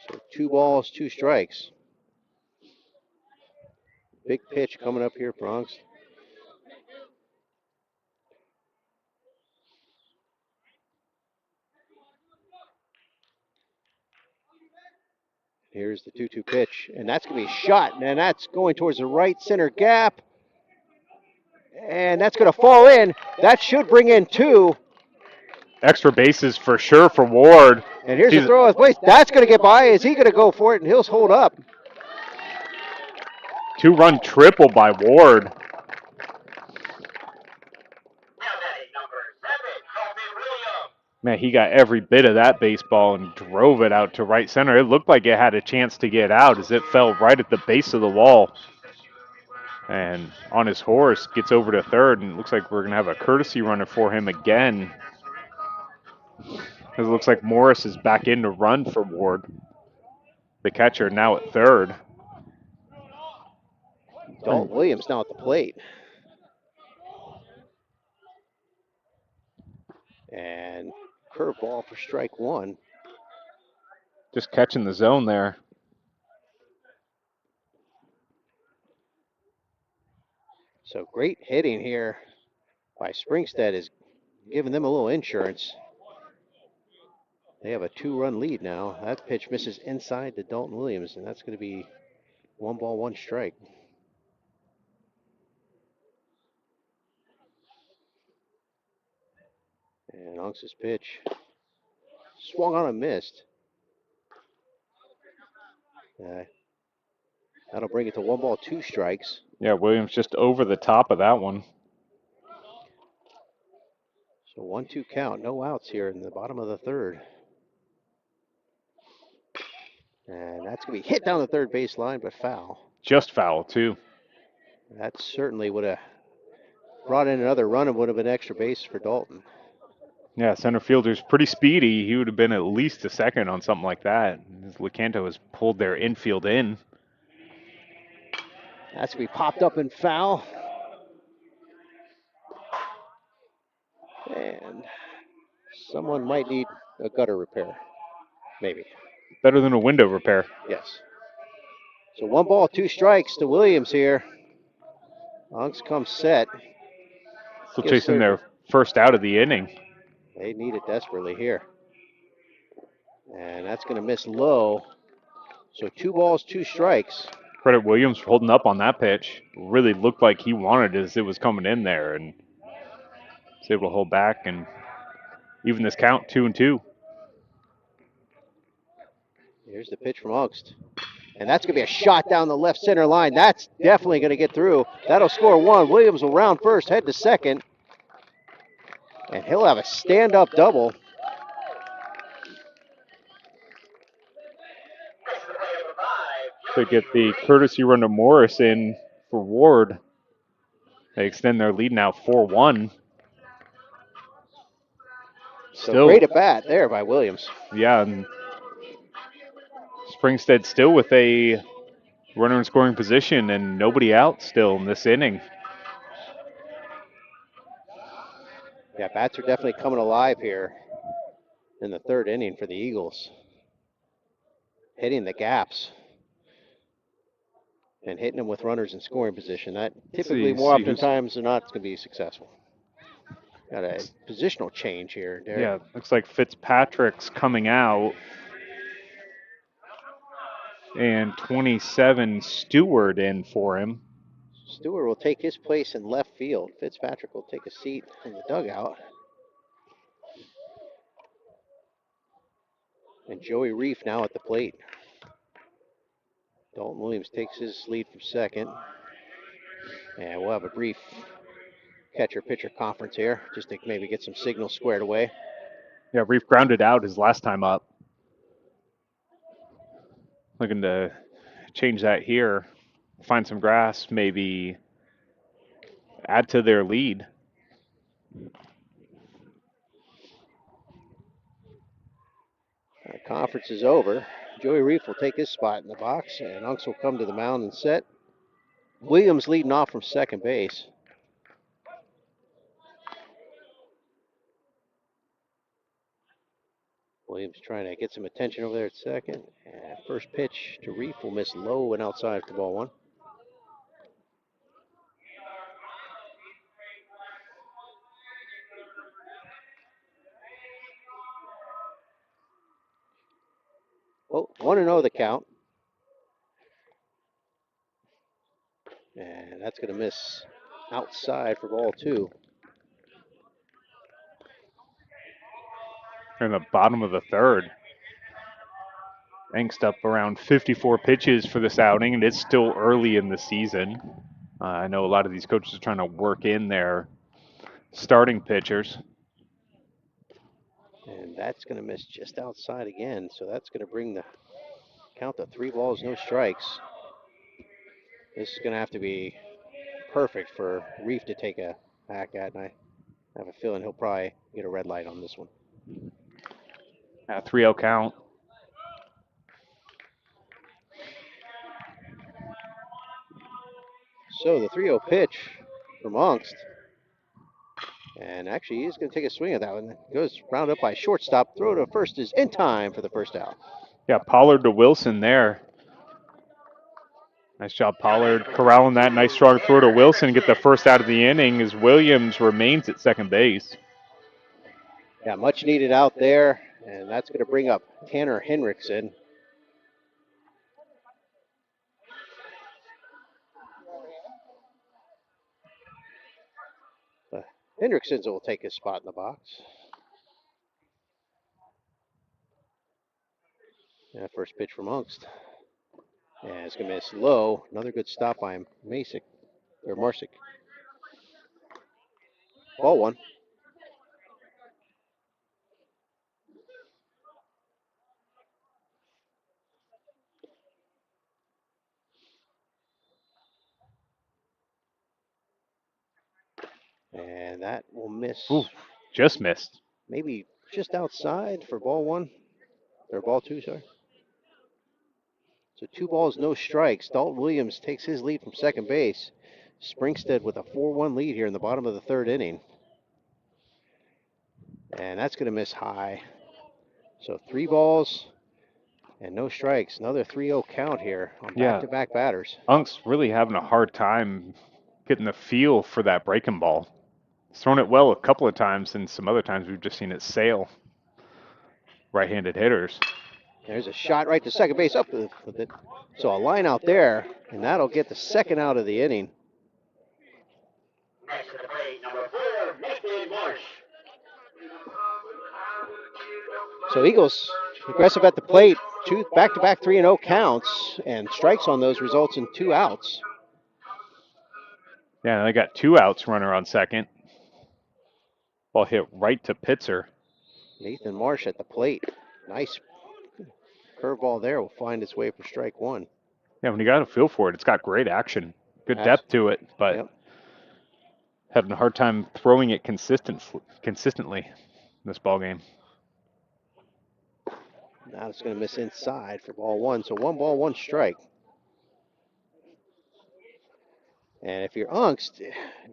So 2 balls, 2 strikes. Big pitch coming up here for Unks. Here's the 2-2 pitch, and that's going to be a shot, and that's going towards the right center gap. and that's going to fall in. That should bring in 2. Extra bases for sure for Ward. And here's the throw of place. That's going to get by. Is he going to go for it? And he'll hold up. 2-run triple by Ward. Man, he got every bit of that baseball and drove it out to right center. It looked like it had a chance to get out as it fell right at the base of the wall. And on his horse, gets over to third, and it looks like we're going to have a courtesy runner for him again. It looks like Morris is back in to run for Ward. The catcher now at third. Dalton Williams now at the plate. And curveball for strike 1. Just catching the zone there. So great hitting here by Springstead is giving them a little insurance. They have a 2-run lead now. That pitch misses inside to Dalton Williams, and that's going to be 1 ball, 1 strike. And Unks' pitch swung on and missed. That'll bring it to 1 ball, 2 strikes. Yeah, Williams just over the top of that one. So 1-2 count, no outs here in the bottom of the third. And that's going to be hit down the third base line, but foul. Just foul, too. That certainly would have brought in another run and would have been extra base for Dalton. Yeah, center fielder's pretty speedy. He would have been at least a second on something like that. Lecanto has pulled their infield in. That's going to be popped up and foul. And someone might need a gutter repair. Maybe. Better than a window repair. Yes. So 1 ball, 2 strikes to Williams here. Unks come set. Still chasing their first out of the inning. They need it desperately here. And that's going to miss low. So 2 balls, 2 strikes. Credit Williams for holding up on that pitch. Really looked like he wanted it as it was coming in there, and was able to hold back and even this count 2-2. Here's the pitch from August. And that's going to be a shot down the left center line. That's definitely going to get through. That'll score 1. Williams will round first, head to second. And he'll have a stand-up double. To get the courtesy run to Morris in for Ward. They extend their lead now 4-1. So great at bat there by Williams. Yeah, and Springstead still with a runner in scoring position and nobody out still in this inning. Yeah, bats are definitely coming alive here in the third inning for the Eagles. Hitting the gaps and hitting them with runners in scoring position. That typically, more oftentimes than not, it's going to be successful. Got a positional change here, Derek. Yeah, looks like Fitzpatrick's coming out. And 27 Stewart in for him. Stewart will take his place in left field. Fitzpatrick will take a seat in the dugout. And Joey Reef now at the plate. Dalton Williams takes his lead from second. And we'll have a brief catcher-pitcher conference here, just to maybe get some signals squared away. Yeah, Reef grounded out his last time up. Looking to change that here. Find some grass, maybe add to their lead. The conference is over. Joey Reef will take his spot in the box, and Unks will come to the mound and set. Williams leading off from second base. Williams trying to get some attention over there at second. And first pitch to Reef will miss low and outside for ball 1. Oh, 1-0 the count. And that's going to miss outside for ball 2. In the bottom of the third. Angst up around 54 pitches for this outing, and it's still early in the season. I know a lot of these coaches are trying to work in their starting pitchers. And that's going to miss just outside again, so that's going to bring the count to 3 balls, no strikes. This is going to have to be perfect for Reef to take a hack at, and I have a feeling he'll probably get a red light on this one. 3-0 count. So the 3-0 pitch from Angst. And actually, he's going to take a swing at that one. Goes round up by shortstop. Throw to first is in time for the first out. Yeah, Pollard to Wilson there. Nice job, Pollard, corralling that. Nice strong throw to Wilson. Get the first out of the inning as Williams remains at second base. Yeah, much needed out there. And that's going to bring up Tanner Henriksen. Hendrickson's will take his spot in the box. Yeah, first pitch from Angst. And it's going to miss low. Another good stop by Masick, or Marsick. Ball 1. And that will miss. Ooh, just missed. Maybe just outside for ball 1. Or ball 2, sorry. So 2 balls, no strikes. Dalton Williams takes his lead from second base. Springstead with a 4-1 lead here in the bottom of the third inning. And that's going to miss high. So 3 balls and no strikes. Another 3-0 count here on back-to-back batters. Unk's really having a hard time getting the feel for that breaking ball. He's thrown it well a couple of times, and some other times we've just seen it sail. Right-handed hitters. There's a shot right to second base up with it. So a line out there, and that'll get the second out of the inning. Next to the plate, number 4, Nathan Marsh. So Eagles aggressive at the plate, 2 back-to-back 3-0 counts, and strikes on those results in 2 outs. Yeah, they got 2 outs, runner on second. Ball hit right to Pitzer. Nathan Marsh at the plate. Nice curveball there will find its way for strike 1. Yeah, when you got a feel for it, it's got great action. Good depth to it, but having a hard time throwing it consistently in this ball game. Now it's going to miss inside for ball 1. So 1 ball, 1 strike. And if you're Angst,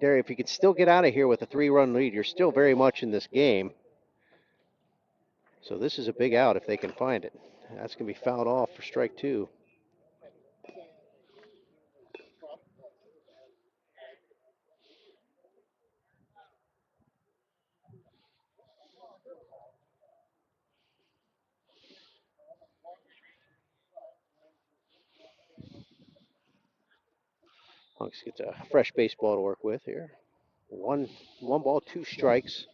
Derry, if you could still get out of here with a 3-run lead, you're still very much in this game. So this is a big out if they can find it. That's going to be fouled off for strike 2. Angst gets a fresh baseball to work with here. One ball, 2 strikes.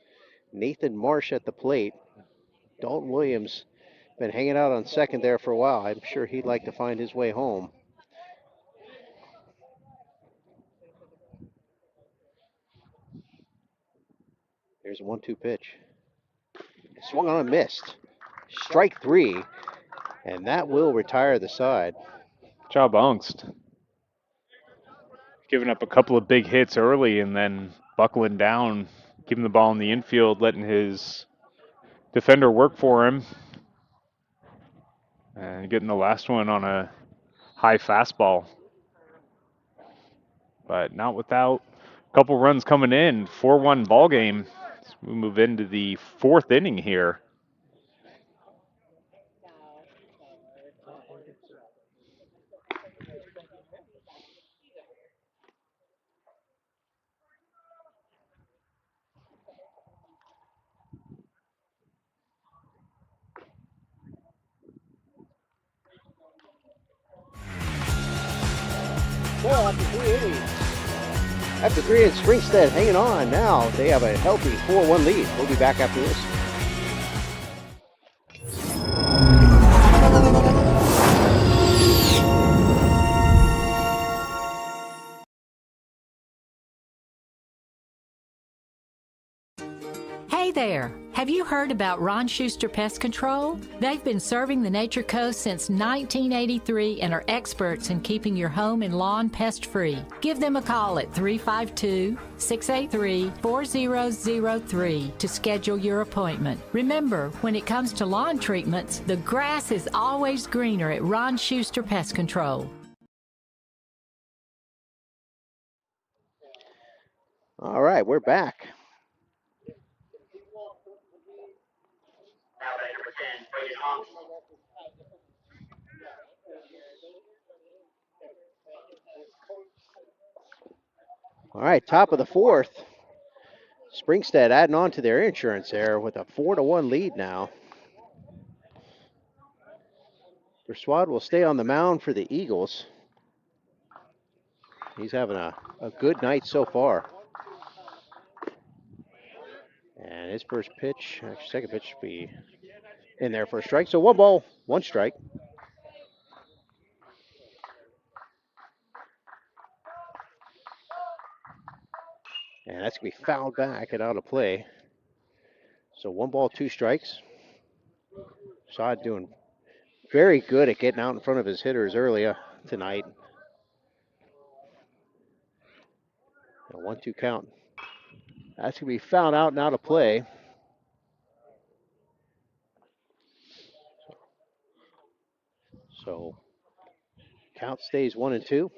Nathan Marsh at the plate. Dalton Williams been hanging out on second there for a while. I'm sure he'd like to find his way home. Here's a 1-2 pitch. Swung on and missed. Strike 3, and that will retire the side. Job Angst. Giving up a couple of big hits early and then buckling down, keeping the ball in the infield, letting his defender work for him. And getting the last one on a high fastball. But not without a couple runs coming in. 4-1 ball game. So we move into the 4th inning here. Well, after 3 innings, After 3, it's Springstead hanging on. Now they have a healthy 4-1 lead. We'll be back after this. Hey there! Have you heard about Ron Schuster Pest Control? They've been serving the Nature Coast since 1983 and are experts in keeping your home and lawn pest-free. Give them a call at 352-683-4003 to schedule your appointment. Remember, when it comes to lawn treatments, the grass is always greener at Ron Schuster Pest Control. All right, we're back. Now batting number 10, Braden Hawks. All right, top of the 4th. Springstead adding on to their insurance there with a 4-1 lead now. Persuade will stay on the mound for the Eagles. He's having a good night so far. And his first pitch, actually second pitch, should be in there for a strike. So 1 ball, 1 strike. And that's going to be fouled back and out of play. So 1 ball, 2 strikes. Saad doing very good at getting out in front of his hitters early tonight. A 1-2 count. That's going to be fouled out and out of play. So count stays 1-2.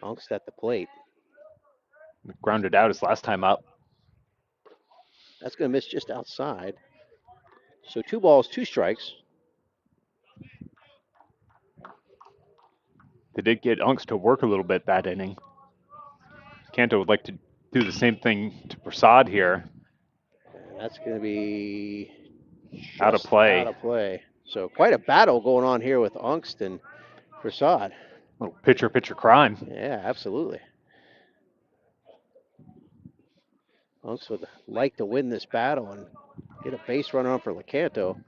Ungst at the plate. Grounded out his last time up. That's going to miss just outside. So 2 balls, 2 strikes. They did get Ungst to work a little bit that inning. Canto would like to do the same thing to Prasad here. And that's going to be Out of play. Out of play. So quite a battle going on here with Ungst and Prasad. Little pitcher crime. Yeah, absolutely. Ungst would like to win this battle and get a base runner on for Lecanto.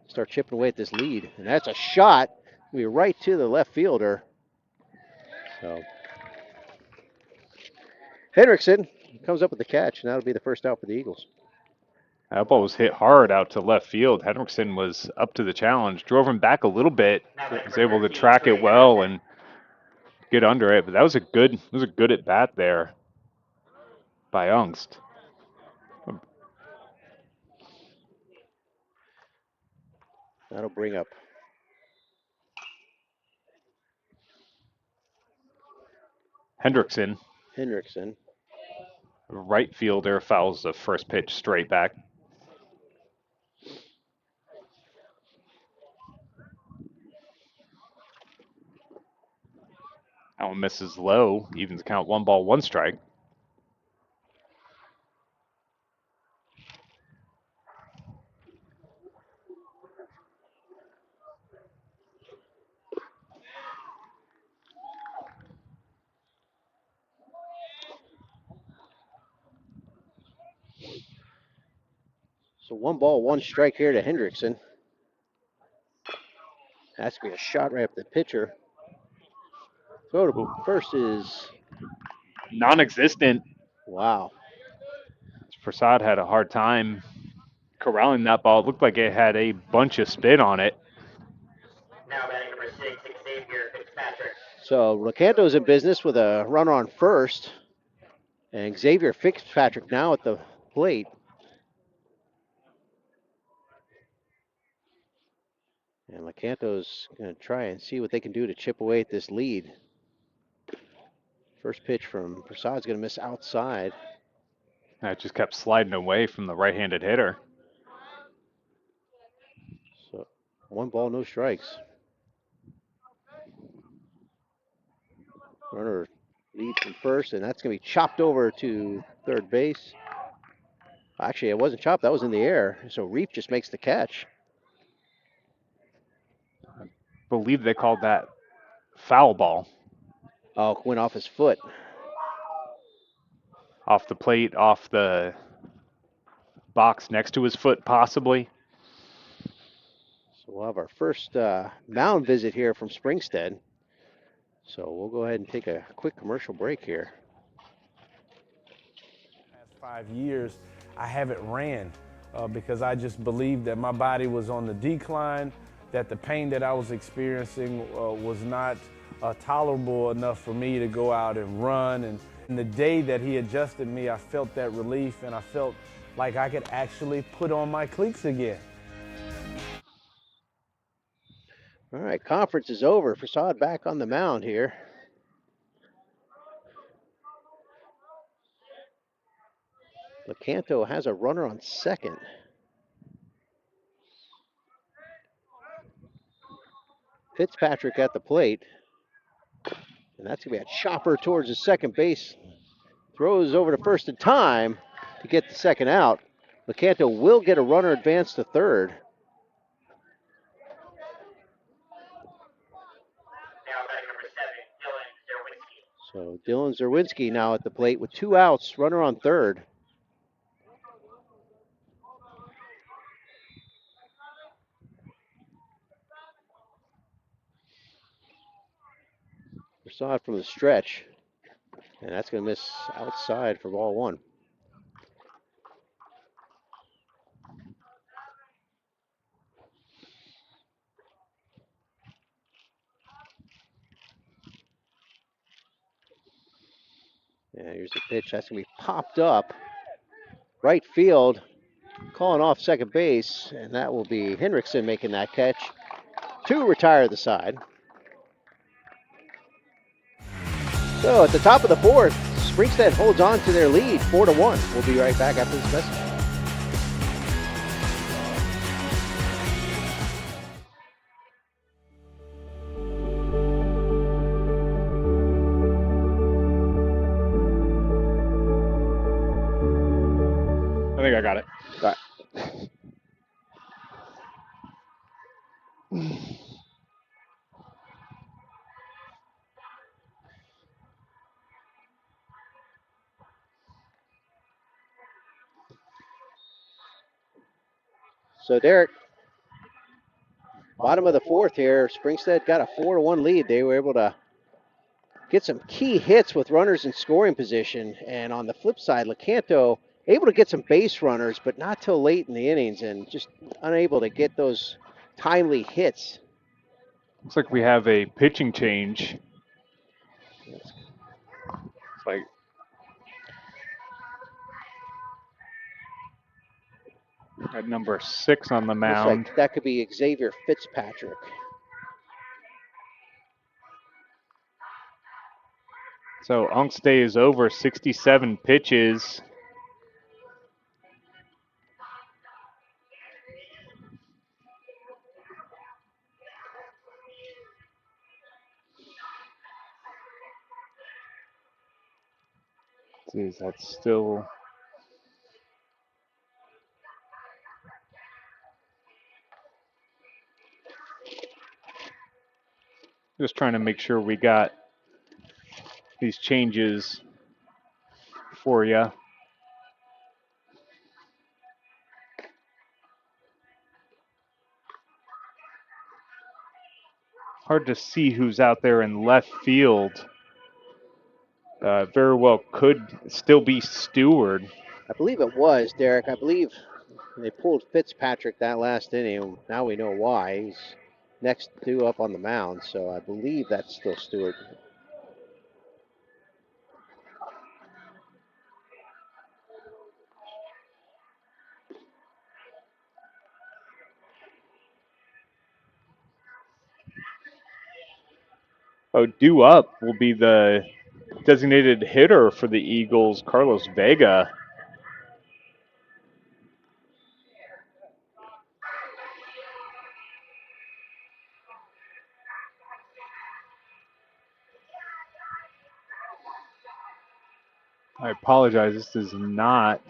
Start chipping away at this lead. And that's a shot. We're right to the left fielder. So Hendrickson comes up with the catch, and that'll be the first out for the Eagles. That ball was hit hard out to left field. Hendrickson was up to the challenge, drove him back a little bit, was able to track it well and get under it. But that was a good at bat there by Ungst. That'll bring up Hendrickson. Right fielder fouls the first pitch straight back. That one misses low, evens count 1 ball, 1 strike. So 1 ball, 1 strike here to Hendrickson. Has to be a shot right up the pitcher. Throw to first is non-existent. Wow. Prasad had a hard time corralling that ball. It looked like it had a bunch of spin on it. Now batting number 6, Xavier Fitzpatrick. So Lecanto's in business with a runner on first. And Xavier Fitzpatrick now at the plate. And Lecanto's going to try and see what they can do to chip away at this lead. First pitch from Prasad's going to miss outside. That just kept sliding away from the right-handed hitter. So 1 ball, no strikes. Runner leads from first, and that's going to be chopped over to third base. Actually, it wasn't chopped. That was in the air. So Reef just makes the catch. believe they called that foul ball. Oh, went off his foot. Off the plate, off the box next to his foot, possibly. So we'll have our first mound visit here from Springstead. So we'll go ahead and take a quick commercial break here. Past 5 years, I haven't ran because I just believed that my body was on the decline, that the pain that I was experiencing was not tolerable enough for me to go out and run. And the day that he adjusted me, I felt that relief, and I felt like I could actually put on my cleats again. All right, conference is over. Prasad back on the mound here. Lecanto has a runner on second. Fitzpatrick at the plate. And that's going to be a chopper towards the second base. Throws over to first in time to get the second out. Lecanto will get a runner advance to third. So Dylan Zerwinski now at the plate with 2 outs, runner on third. Prasad from the stretch. And that's going to miss outside for ball 1. Yeah, here's the pitch. That's going to be popped up. Right field, calling off second base, and that will be Hendrickson making that catch to retire the side. So at the top of the 4th, Springstead holds on to their lead, 4-1. We'll be right back after this message. I think I got it. All right. So Derek, bottom of the 4th here, Springstead got a 4-1 lead. They were able to get some key hits with runners in scoring position. And on the flip side, Lecanto able to get some base runners, but not till late in the innings and just unable to get those timely hits. Looks like we have a pitching change. It's like at number 6 on the mound. Looks like that could be Xavier Fitzpatrick. So Unk's day is over, 67 pitches. Geez, that's still... Just trying to make sure we got these changes for you. Hard to see who's out there in left field. Very well could still be Stewart. I believe it was, Derek. I believe they pulled Fitzpatrick that last inning. Now we know why. He's next due up on the mound, so I believe that's still Stewart. Oh, due up will be the designated hitter for the Eagles, Carlos Vega. I apologize, this is not...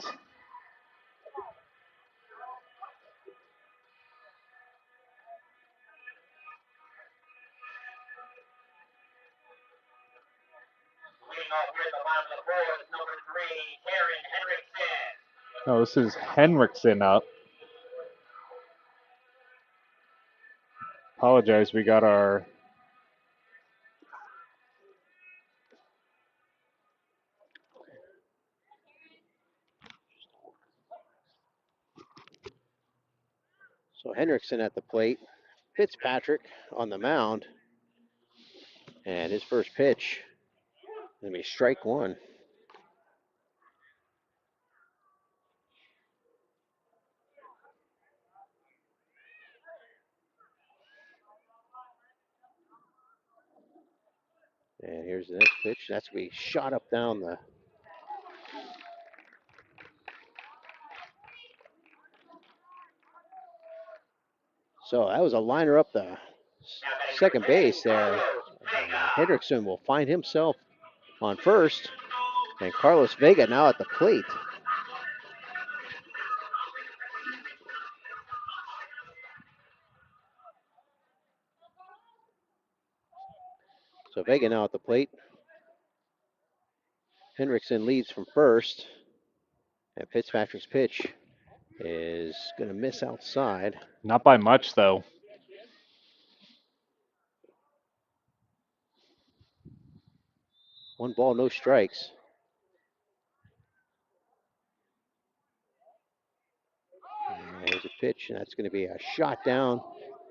fourth, number 3, Karen Henriksen. Oh, this is Henriksen up. Apologize, we got our... So Henriksen at the plate. Fitzpatrick on the mound. And his first pitch is going to be strike one. And here's the next pitch. That's going to be shot up down the... So that was a liner up the second base there. Hendrickson will find himself on first. And Carlos Vega now at the plate. So Vega now at the plate. Hendrickson leads from first. And Fitzpatrick's pitch is going to miss outside. Not by much, though. One ball, no strikes. And there's a pitch, and that's going to be a shot down.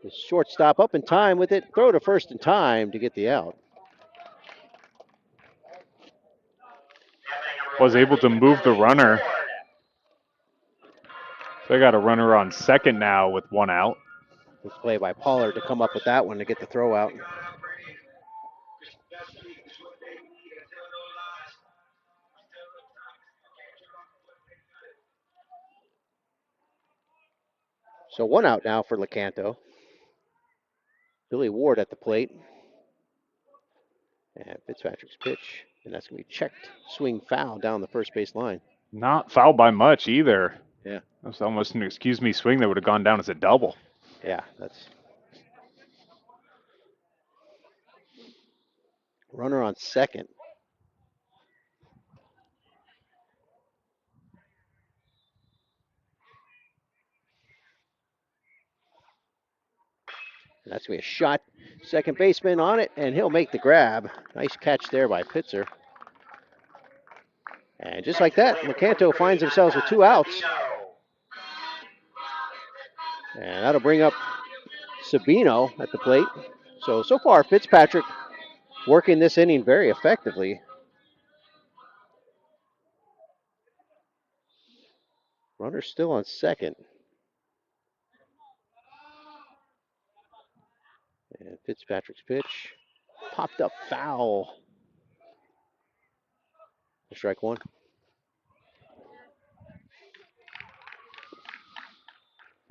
The shortstop up in time with it. Throw to first in time to get the out. Was able to move the runner. So I got a runner on second now with one out. Good play by Pollard to come up with that one to get the throw out. So one out now for Lecanto. Billy Ward at the plate. And Fitzpatrick's pitch. And that's going to be checked. Swing foul down the first base line. Not fouled by much either. Yeah. That's almost an excuse me swing that would have gone down as a double. Yeah, that's... Runner on second. And that's going to be a shot. Second baseman on it, and he'll make the grab. Nice catch there by Pitzer. And just like that, Lecanto finds themselves with two outs. And that'll bring up Sabino at the plate. So far, Fitzpatrick working this inning very effectively. Runner still on second. And Fitzpatrick's pitch popped up foul. Strike one.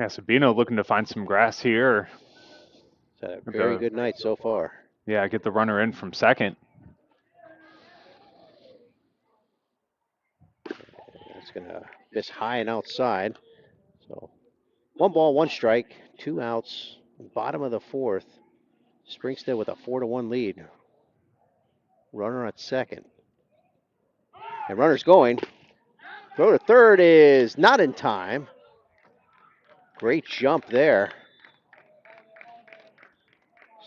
Yeah, Sabino looking to find some grass here. He's had a very good night so far. Yeah, get the runner in from second. It's going to miss high and outside. So one ball, one strike, two outs, bottom of the fourth. Springstead with a 4-1 lead. Runner at second. And runner's going. Throw to third is not in time. Great jump there.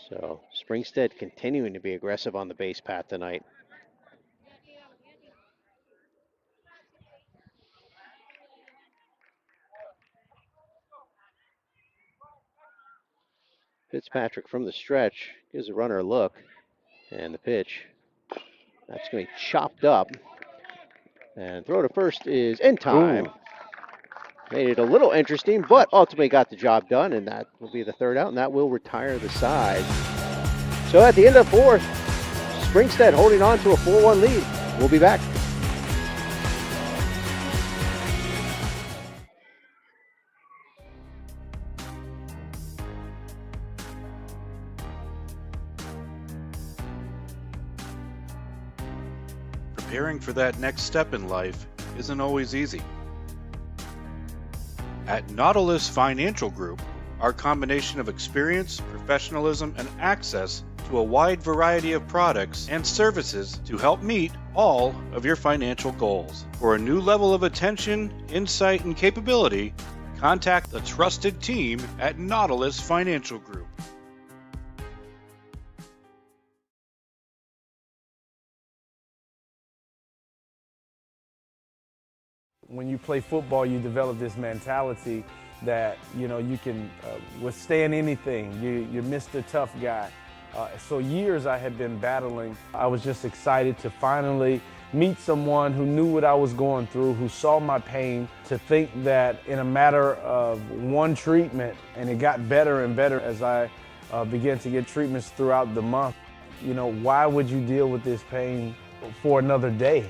So Springstead continuing to be aggressive on the base path tonight. Fitzpatrick from the stretch gives the runner a look. And the pitch. That's going to be chopped up. And throw to first is in time. Ooh. Made it a little interesting, but ultimately got the job done, and that will be the third out, and that will retire the side. So at the end of the fourth, Springstead holding on to a 4-1 lead. We'll be back. Preparing for that next step in life isn't always easy. At Nautilus Financial Group, our combination of experience, professionalism, and access to a wide variety of products and services to help meet all of your financial goals. For a new level of attention, insight, and capability, contact the trusted team at Nautilus Financial Group. When you play football, you develop this mentality that, you can withstand anything. You're Mr. Tough Guy. So years I had been battling. I was just excited to finally meet someone who knew what I was going through, who saw my pain, to think that in a matter of one treatment, and it got better and better as I began to get treatments throughout the month. Why would you deal with this pain for another day?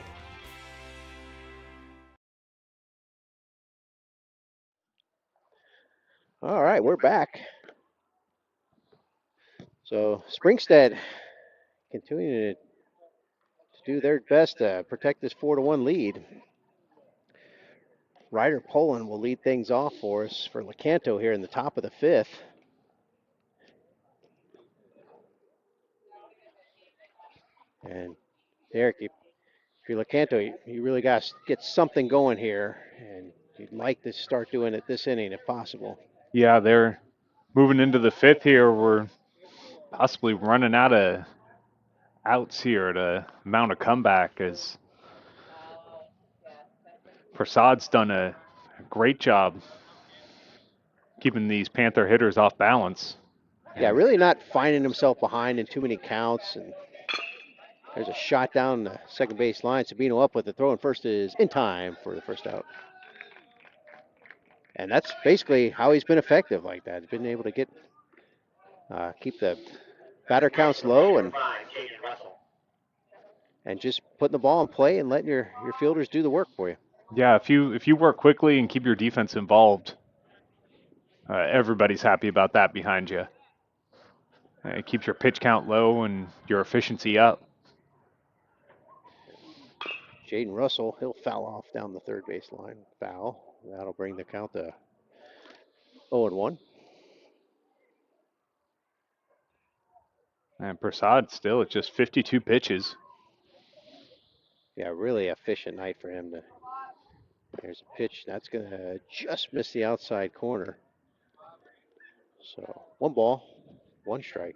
All right, we're back. So Springstead continuing to do their best to protect this 4-1 lead. Ryder Poland will lead things off for us for Lecanto here in the top of the 5th. And Derek, if you're Lecanto, you really got to get something going here, and you'd like to start doing it this inning if possible. Yeah, they're moving into the 5th here. We're possibly running out of outs here to mount a comeback, as Prasad's done a great job keeping these Panther hitters off balance. Yeah, really not finding himself behind in too many counts. And there's a shot down the second base line. Sabino up with the throw, and first is in time for the first out. And that's basically how he's been effective like that. He's been able to get keep the batter counts low and just putting the ball in play and letting your fielders do the work for you. Yeah, if you work quickly and keep your defense involved, everybody's happy about that behind you. It keeps your pitch count low and your efficiency up. Jaden Russell, he'll foul off down the third base line. Foul. That'll bring the count to 0-1. And Prasad still at just 52 pitches. Yeah, really efficient night for him. There's a pitch that's going to just miss the outside corner. So 1 ball, 1 strike.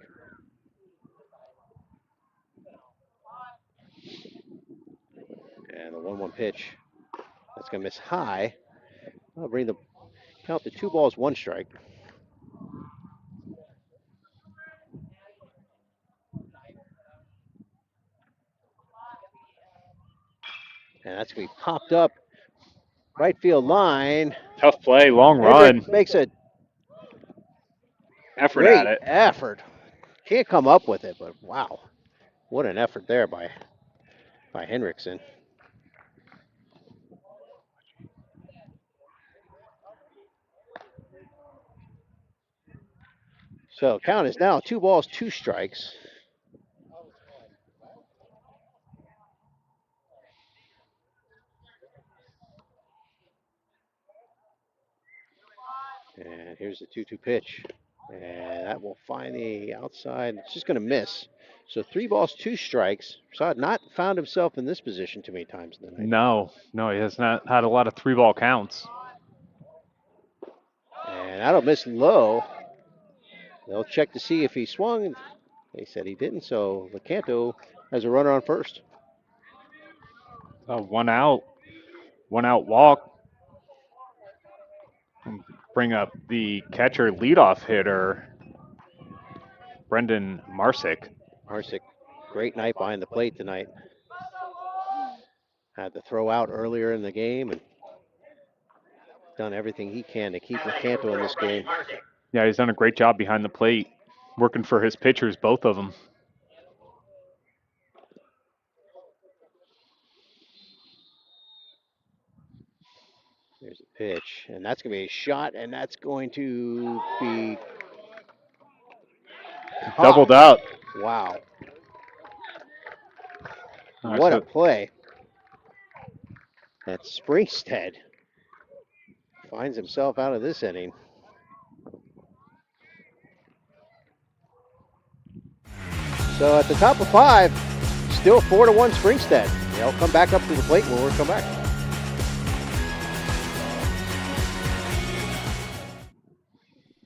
And the 1-1 pitch, that's going to miss high. I'll bring the count to 2 balls, 1 strike. And that's going to be popped up right field line. Tough play, long Hendrick run. Makes a effort great at it. effort. Can't come up with it, but wow. What an effort there by Henriksen. So count is now 2 balls, 2 strikes. And here's the 2-2 pitch. And that will find the outside. It's just going to miss. So 3 balls, 2 strikes. Prasad not found himself in this position too many times in the night. No, he has not had a lot of 3-ball counts. And that'll miss low. They'll check to see if he swung. They said he didn't, so Lecanto has a runner on first. 1 out. 1 out walk. Bring up the catcher leadoff hitter, Brendan Marsick. Marsick, great night behind the plate tonight. Had to throw out earlier in the game and done everything he can to keep Lecanto in this game. Yeah, he's done a great job behind the plate, working for his pitchers, both of them. There's a pitch, and that's going to be a shot, and that's going to be doubled up. Wow. Right, what a play. That Springstead finds himself out of this inning. So at the top of 5, still 4-1 Springstead. They'll come back up to the plate when we come back.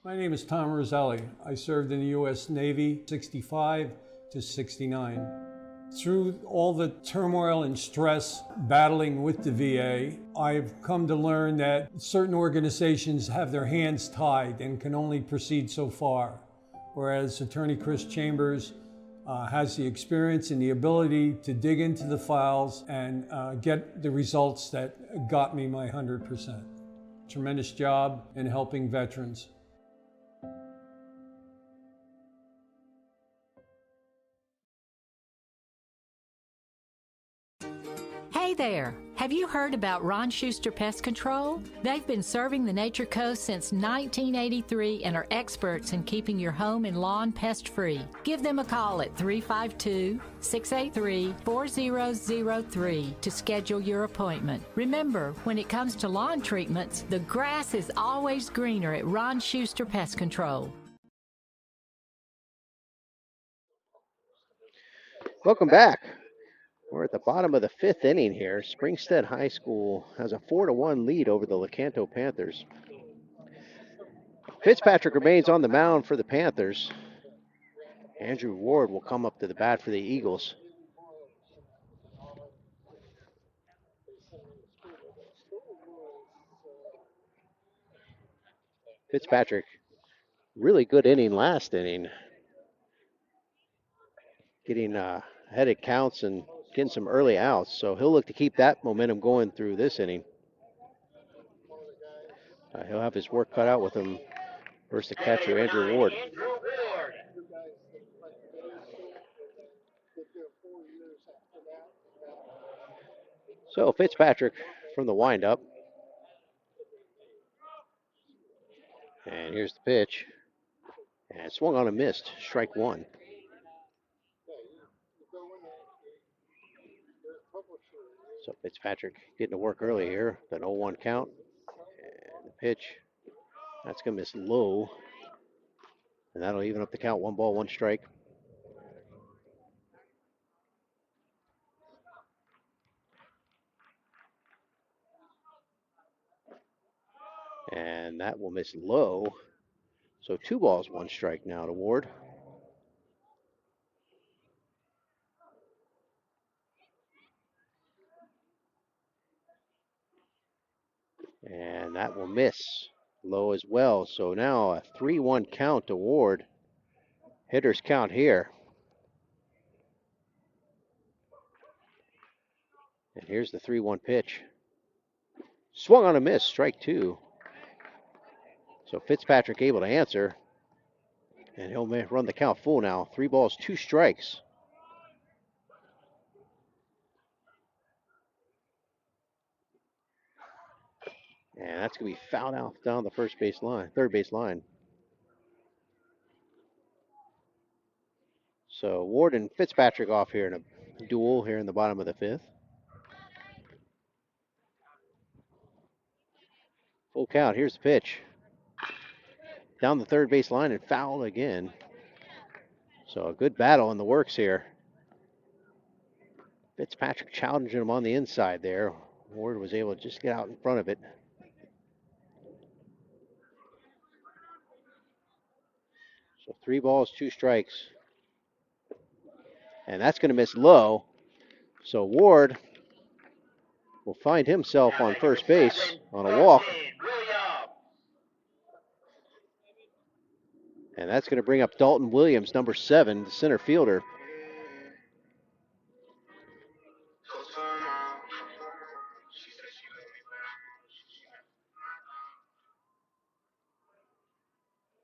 My name is Tom Roselli. I served in the U.S. Navy 65 to 69. Through all the turmoil and stress battling with the VA, I've come to learn that certain organizations have their hands tied and can only proceed so far, whereas Attorney Chris Chambers has the experience and the ability to dig into the files and get the results that got me my 100%. Tremendous job in helping veterans. Hey there! Have you heard about Ron Schuster Pest Control? They've been serving the Nature Coast since 1983 and are experts in keeping your home and lawn pest-free. Give them a call at 352-683-4003 to schedule your appointment. Remember, when it comes to lawn treatments, the grass is always greener at Ron Schuster Pest Control. Welcome back. We're at the bottom of the 5th inning here. Springstead High School has a 4-1 lead over the Lecanto Panthers. Fitzpatrick remains on the mound for the Panthers. Andrew Ward will come up to the bat for the Eagles. Fitzpatrick, really good inning last inning. Getting ahead of counts and getting some early outs. So he'll look to keep that momentum going through this inning. He'll have his work cut out with him versus the catcher, Andrew Ward. So Fitzpatrick from the windup. And here's the pitch. And swung on and missed. Strike 1. So Fitzpatrick getting to work early here. An 0-1 count. And the pitch. That's going to miss low. And that'll even up the count. 1 ball, 1 strike. And that will miss low. So 2 balls, 1 strike now to Ward. And that will miss low as well. So now a 3-1 count to Ward. Hitters count here. And here's the 3-1 pitch. Swung on a miss, strike 2. So Fitzpatrick able to answer. And he'll run the count full now. 3 balls, 2 strikes. And that's going to be fouled out down the third base line. So Ward and Fitzpatrick off here in a duel here in the bottom of the 5th. Full count. Here's the pitch. Down the third base line and fouled again. So a good battle in the works here. Fitzpatrick challenging him on the inside there. Ward was able to just get out in front of it. So 3 balls, 2 strikes. And that's going to miss low. So Ward will find himself on first base on a walk. And that's going to bring up Dalton Williams, number 7, the center fielder.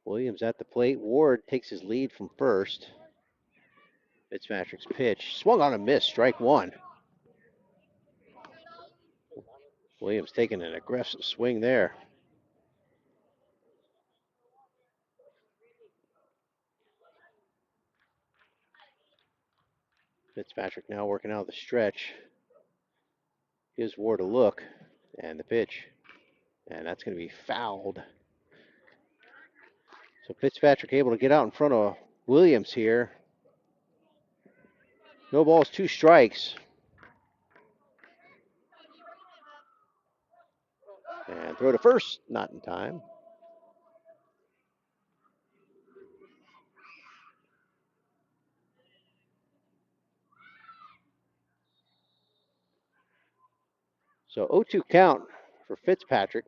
Williams at the plate. Ward takes his lead from first. Fitzpatrick's pitch. Swung on a miss. Strike 1. Williams taking an aggressive swing there. Fitzpatrick now working out the stretch. Gives Ward a look. And the pitch. And that's going to be fouled. So Fitzpatrick able to get out in front of Williams here. No balls, 2 strikes. And throw to first, not in time. So 0-2 count for Fitzpatrick.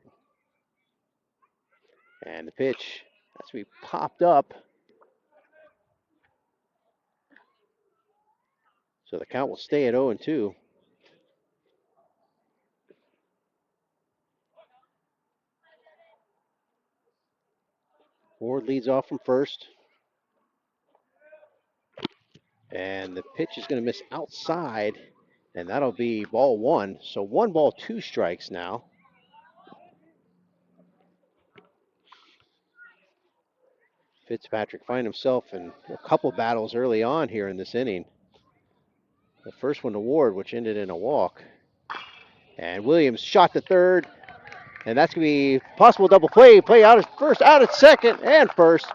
And the pitch has to be popped up. So the count will stay at 0-2. Ward leads off from first. And the pitch is going to miss outside. And that'll be ball 1. So 1 ball, 2 strikes now. Fitzpatrick find himself in a couple battles early on here in this inning. The first one to Ward, which ended in a walk. And Williams shot to third. And that's going to be possible double play. Play out at first, out at second and first.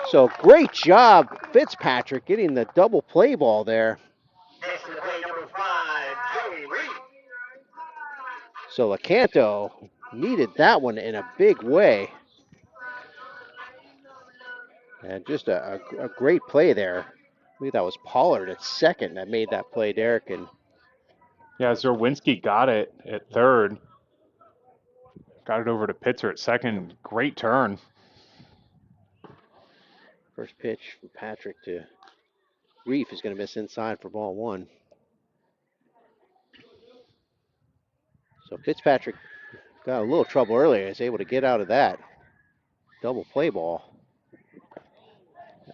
So great job, Fitzpatrick, getting the double play ball there. Next to the play, number 5, Joey Reed. So Lecanto needed that one in a big way. And just a great play there. I believe that was Pollard at second that made that play, Derek. And Yeah, Zerwinski got it at third. Got it over to Pitzer at second. Great turn. first pitch from Patrick to Reef is going to miss inside for ball 1. So Fitzpatrick got a little trouble earlier. He's able to get out of that double play ball.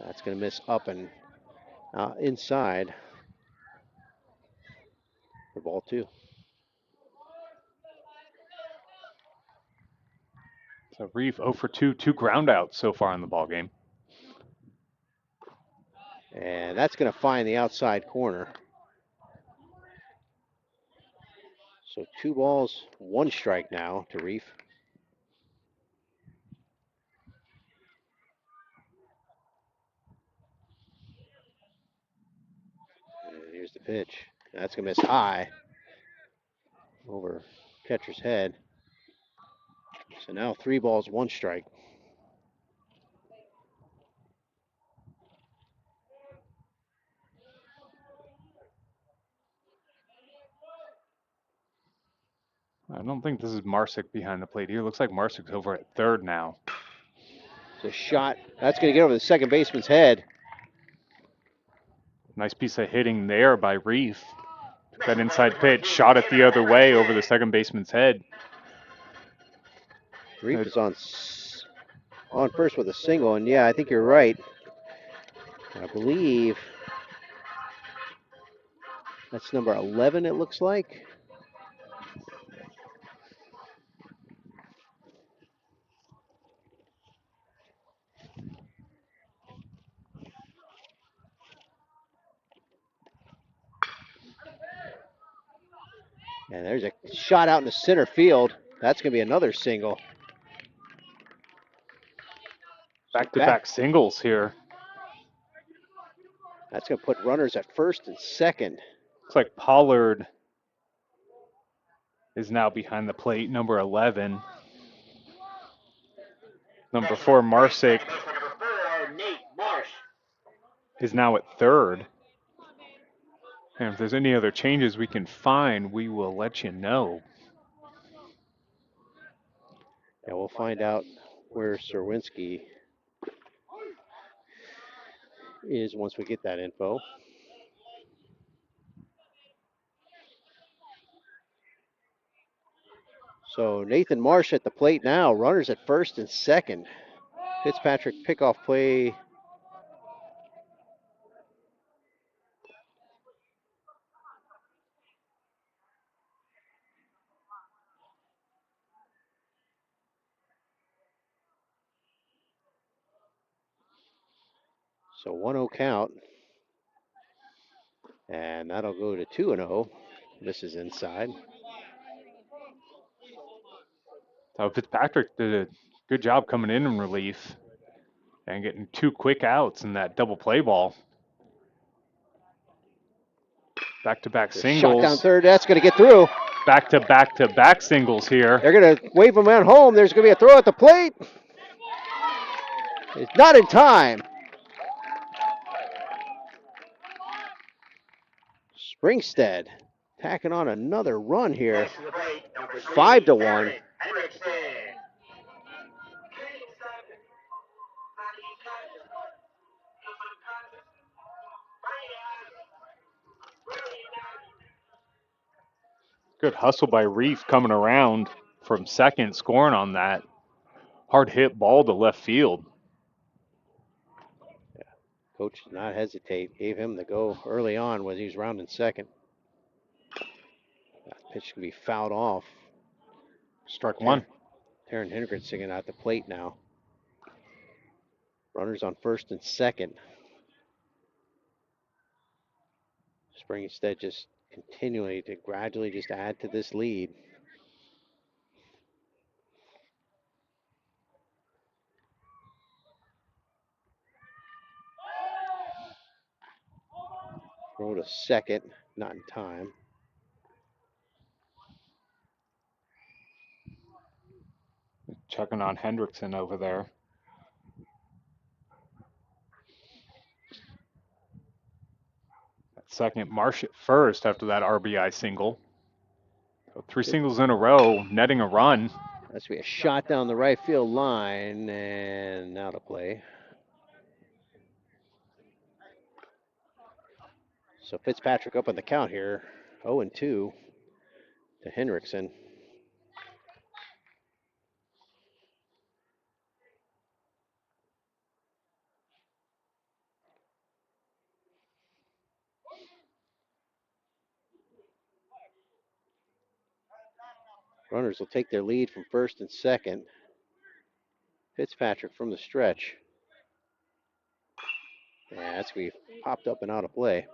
That's going to miss up and inside for ball 2. So Reef 0 for 2, 2 ground outs so far in the ball game. And that's going to find the outside corner. So 2 balls, 1 strike now to Reef. And here's the pitch. That's going to miss high over catcher's head. So now 3 balls, 1 strike. I don't think this is Marsick behind the plate here. Looks like Marsick's over at third now. It's a shot. That's going to get over the second baseman's head. Nice piece of hitting there by Reef. Took that inside pitch, shot it the other way over the second baseman's head. Reef is on first with a single, and yeah, I think you're right. I believe that's number 11, it looks like. And there's a shot out in the center field. That's going to be another single. Back-to-back singles here. That's going to put runners at first and second. Looks like Pollard is now behind the plate, number 11. Number 4, Marsick, is now at third. And if there's any other changes we can find, we will let you know. Yeah, we'll find out where Zerwinski is once we get that info. So Nathan Marsh at the plate now. Runners at first and second. Fitzpatrick pickoff play. So 1-0 count. And that'll go to 2-0. This is inside. So Fitzpatrick did a good job coming in relief and getting 2 quick outs in that double play ball. Back-to-back Shot singles. down third. That's going to get through. Back-to-back-to-back singles here. They're going to wave him out home. There's going to be a throw at the plate. It's not in time. Springstead tacking on another run here. 5-1. Good hustle by Reef coming around from second, scoring on that. Hard hit ball to left field. Coach did not hesitate. Gave him the go early on when he was rounding second. That pitch can be fouled off. Strike one. Taryn Hendrickson at the plate now. Runners on first and second. Springstead just continuing to gradually just add to this lead. Throw to second, not in time. Checking on Hendrickson over there. Second, Marsh at first after that RBI single. So 3 singles in a row, netting a run. That's be a shot down the right field line and out of play. So Fitzpatrick up on the count here, 0-2 to Hendrickson. Runners will take their lead from first and second. Fitzpatrick from the stretch. Yeah, that's going to be popped up and out of play.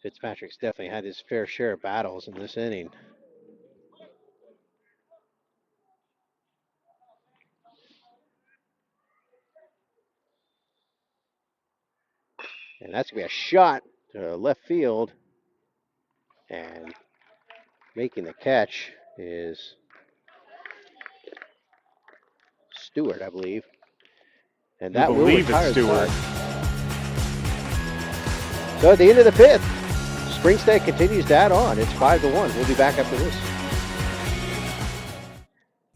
Fitzpatrick's definitely had his fair share of battles in this inning. And that's going to be a shot to left field. And making the catch is Stewart, I believe. And that will retire the side. So at the end of the fifth, Springstead continues to add on. It's 5-1. We'll be back after this.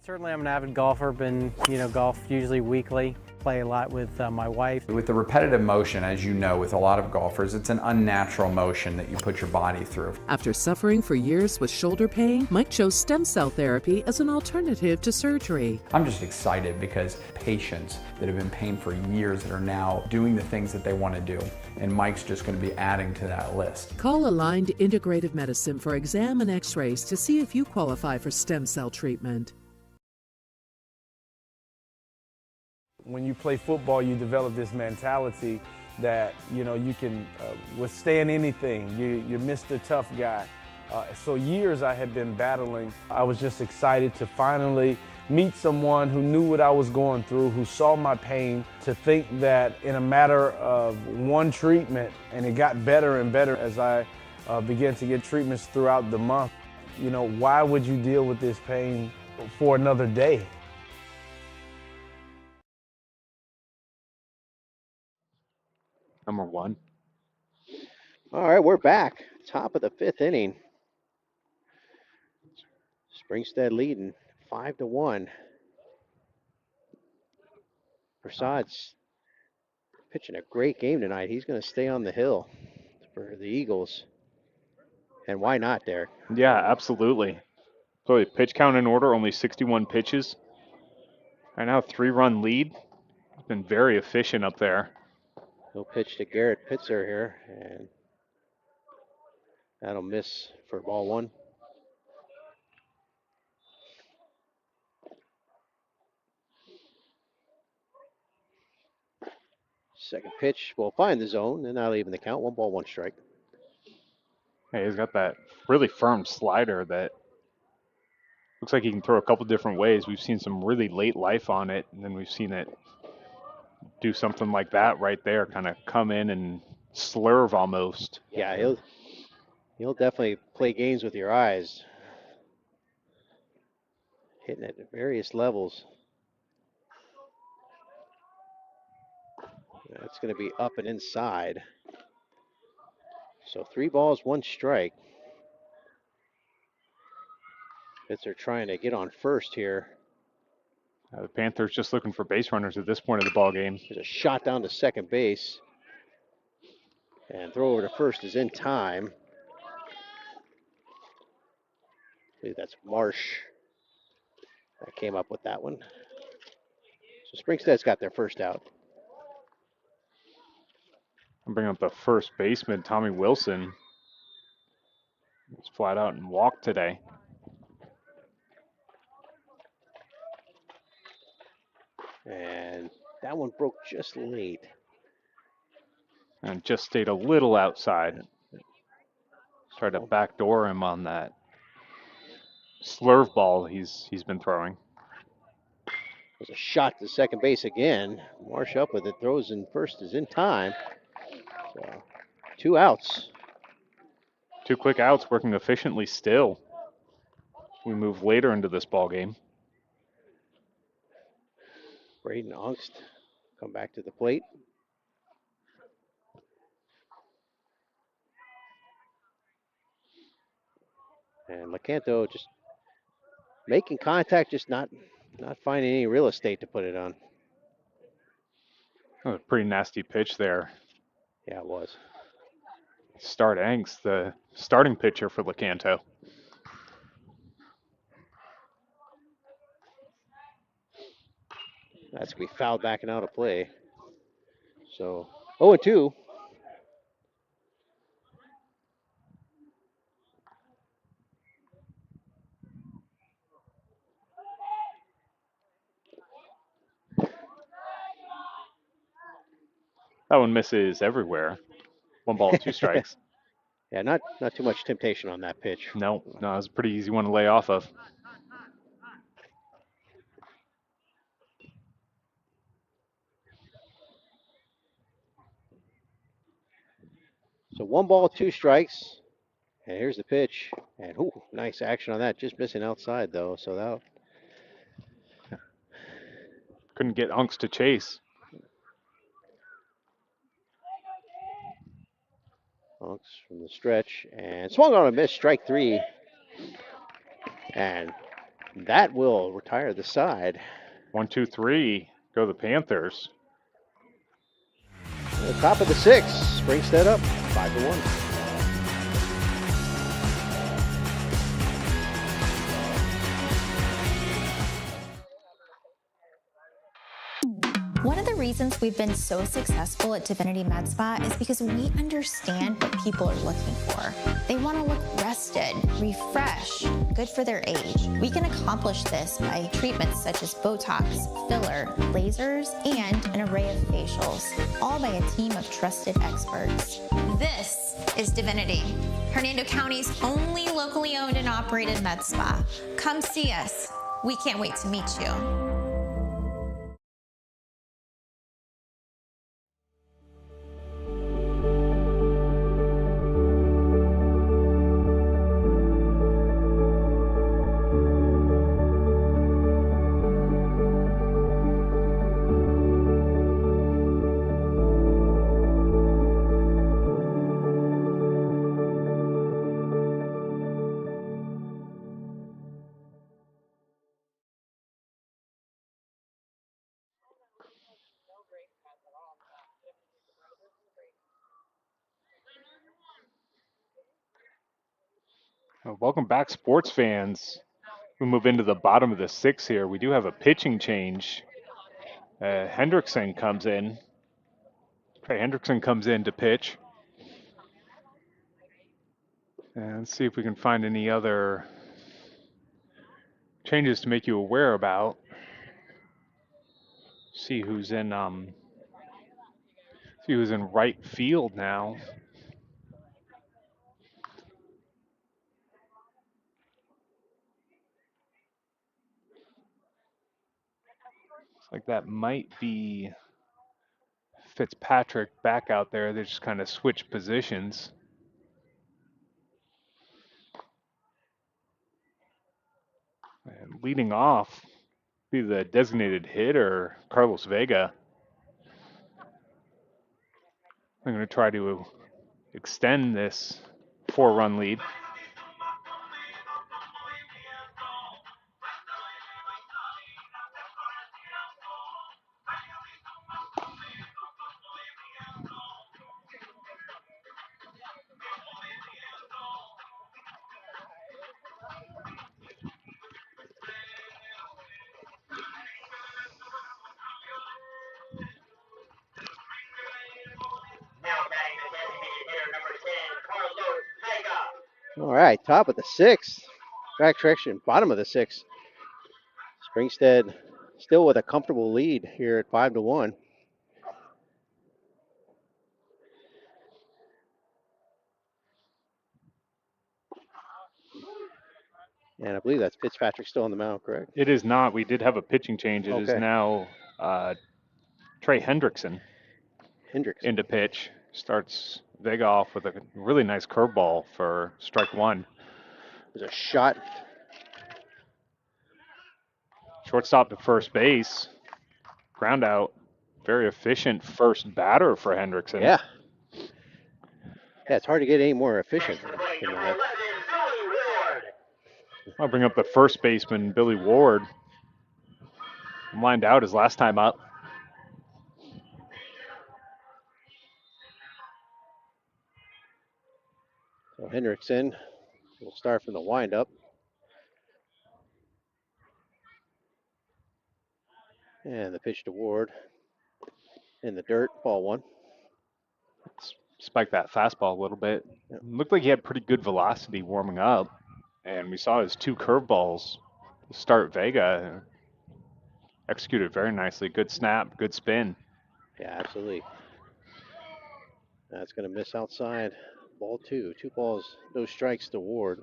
Certainly I'm an avid golfer, been, golf usually weekly, play a lot with my wife. With the repetitive motion, as you know, with a lot of golfers, it's an unnatural motion that you put your body through. After suffering for years with shoulder pain, Mike chose stem cell therapy as an alternative to surgery. I'm just excited because patients that have been paying for years that are now doing the things that they want to do. And Mike's just going to be adding to that list. Call Aligned Integrative Medicine for exam and x-rays to see if you qualify for stem cell treatment. When you play football, you develop this mentality that, you can withstand anything. You're Mr. Tough Guy. So years I had been battling. I was just excited to finally meet someone who knew what I was going through, who saw my pain, to think that in a matter of one treatment, and it got better and better as I began to get treatments throughout the month. Why would you deal with this pain for another day? Number 1. All right, we're back. Top of the fifth inning. Springstead leading 5-1. Prasad's pitching a great game tonight. He's going to stay on the hill for the Eagles. And why not, Derek? Yeah, absolutely. So pitch count in order, only 61 pitches. Right now, 3-run lead. Been very efficient up there. He'll pitch to Garrett Pitzer here, and that'll miss for ball 1. Second pitch will find the zone, and not even the count. 1 ball, 1 strike. Hey, he's got that really firm slider that Looks like he can throw a couple different ways. We've seen some really late life on it, and then we've seen it do something like that right there, kind of come in and slurve almost. Yeah, he'll definitely play games with your eyes. Hitting at various levels. That's going to be up and inside. So 3 balls, 1 strike. Fitz are trying to get on first here. The Panthers just looking for base runners at this point of the ball game. There's a shot down to second base. And throw over to first is in time. I believe that's Marsh that came up with that one. So Springstead's got their first out. I'm bringing up the first baseman, Tommy Wilson. He's flat out and walked today. And that one broke just late. And just stayed a little outside. Tried to backdoor him on that slurve ball he's been throwing. There's a shot to second base again. Marsh up with it, throws in first is in time. So 2 outs. 2 quick outs, working efficiently still. We move later into this ball game. Braden Ungst come back to the plate. And Lecanto just making contact, just not finding any real estate to put it on. That was a pretty nasty pitch there. Yeah, it was. Start Angst, the starting pitcher for Lecanto. That's going to be fouled back and out of play. So 0-2. That one misses everywhere. 1 ball, 2 strikes. Yeah, not too much temptation on that pitch. No, it was a pretty easy one to lay off of. So 1 ball, 2 strikes. And here's the pitch. And nice action on that. Just missing outside though. So that couldn't get Unks to chase. Unks from the stretch and swung on a miss, strike 3. And that will retire the side. 1, 2, 3. Go the Panthers. The top of the 6th. Springstead up 5-1. One of the reasons we've been so successful at Divinity Med Spa is because we understand what people are looking for. They want to look rested, refreshed, good for their age. We can accomplish this by treatments such as Botox, filler, lasers, and an array of facials, all by a team of trusted experts. This is Divinity, Hernando County's only locally owned and operated med spa. Come see us. We can't wait to meet you. Welcome back, sports fans. We move into the bottom of the 6th here. We do have a pitching change. Hendrickson comes in. Trey Hendrickson comes in to pitch. And let's see if we can find any other changes to make you aware about. See who's in right field now. Like that might be Fitzpatrick back out there. They just kind of switch positions. And leading off, be the designated hitter, Carlos Vega. I'm going to try to extend this 4-run lead. Now batting the designated hitter number 10, Carlos Vega. All right, top of the sixth. Back direction, bottom of the sixth. Springstead still with a comfortable lead here at 5-1. And I believe that's Fitzpatrick still on the mound, correct? It is not. We did have a pitching change. It is Okay. now Trey Hendrickson into Hendrickson. pitch. Starts Vega off with a really nice curveball for strike one. There's a shot. Shortstop to first base. Ground out. Very efficient first batter for Hendrickson. Yeah. Yeah, it's hard to get any more efficient than that. I'll bring up the first baseman, Billy Ward. Lined out his last time up. So Hendrickson will start from the windup. And the pitch to Ward in the dirt, ball one. Spiked that fastball a little bit. Yep. Looked like he had pretty good velocity warming up. And we saw his two curveballs start Vega. Executed very nicely. Good snap, good spin. Yeah, absolutely. That's going to miss outside. Ball two. 2 balls, no strikes to Ward.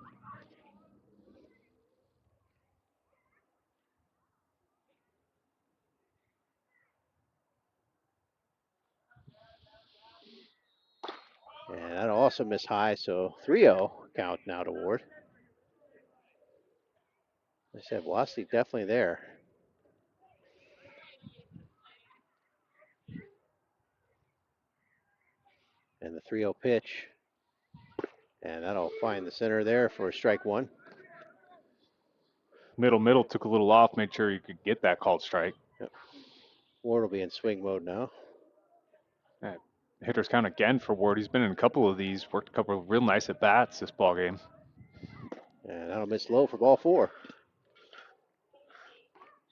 And that'll also miss high, so 3-0 count now to Ward. I said velocity definitely there. And the 3-0 pitch. And that'll find the center there for strike one. Middle took a little off, made sure you could get that called strike. Yep. Ward will be in swing mode now. Hitter's count again for Ward. He's been in a couple of these, worked a couple of real nice at bats this ball game. And that'll miss low for ball four.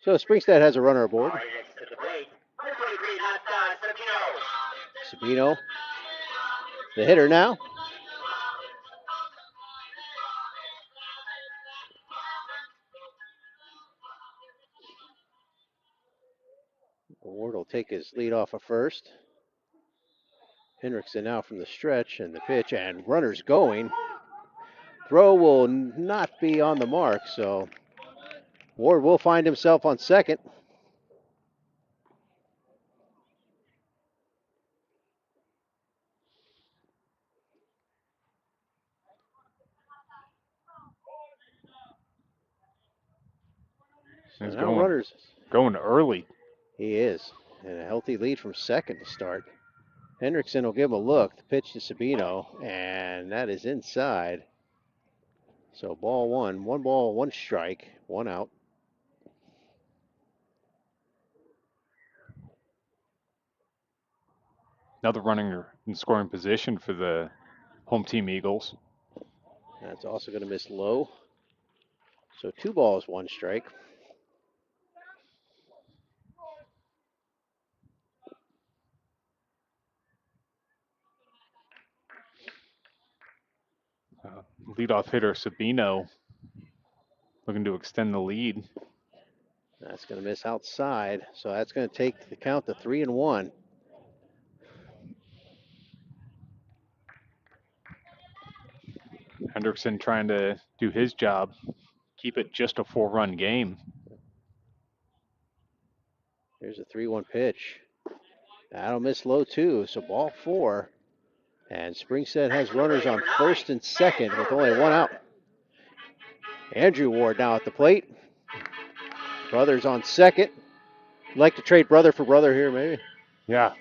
So Springstead has a runner aboard. Sabino, the hitter now. Ward will take his lead off of first. Hendrickson now from the stretch and the pitch, and runners going. Throw will not be on the mark, so Ward will find himself on second. He's now runners. Going early. He is. And a healthy lead from second to start. Hendrickson will give him a look. The pitch to Sabino, and that is inside. So ball one. 1 ball, 1 strike, 1 out. Another runner in scoring position for the home team Eagles. That's also going to miss low. So 2 balls, 1 strike. Leadoff hitter Sabino looking to extend the lead. That's going to miss outside. So that's going to take the count to 3-1. Hendrickson trying to do his job, keep it just a 4-run game. Here's a 3-1 pitch. That'll miss low too, so ball 4. And Springstead has runners on first and second with only 1 out. Andrew Ward now at the plate. Brothers on second. Like to trade brother for brother here, maybe. Yeah,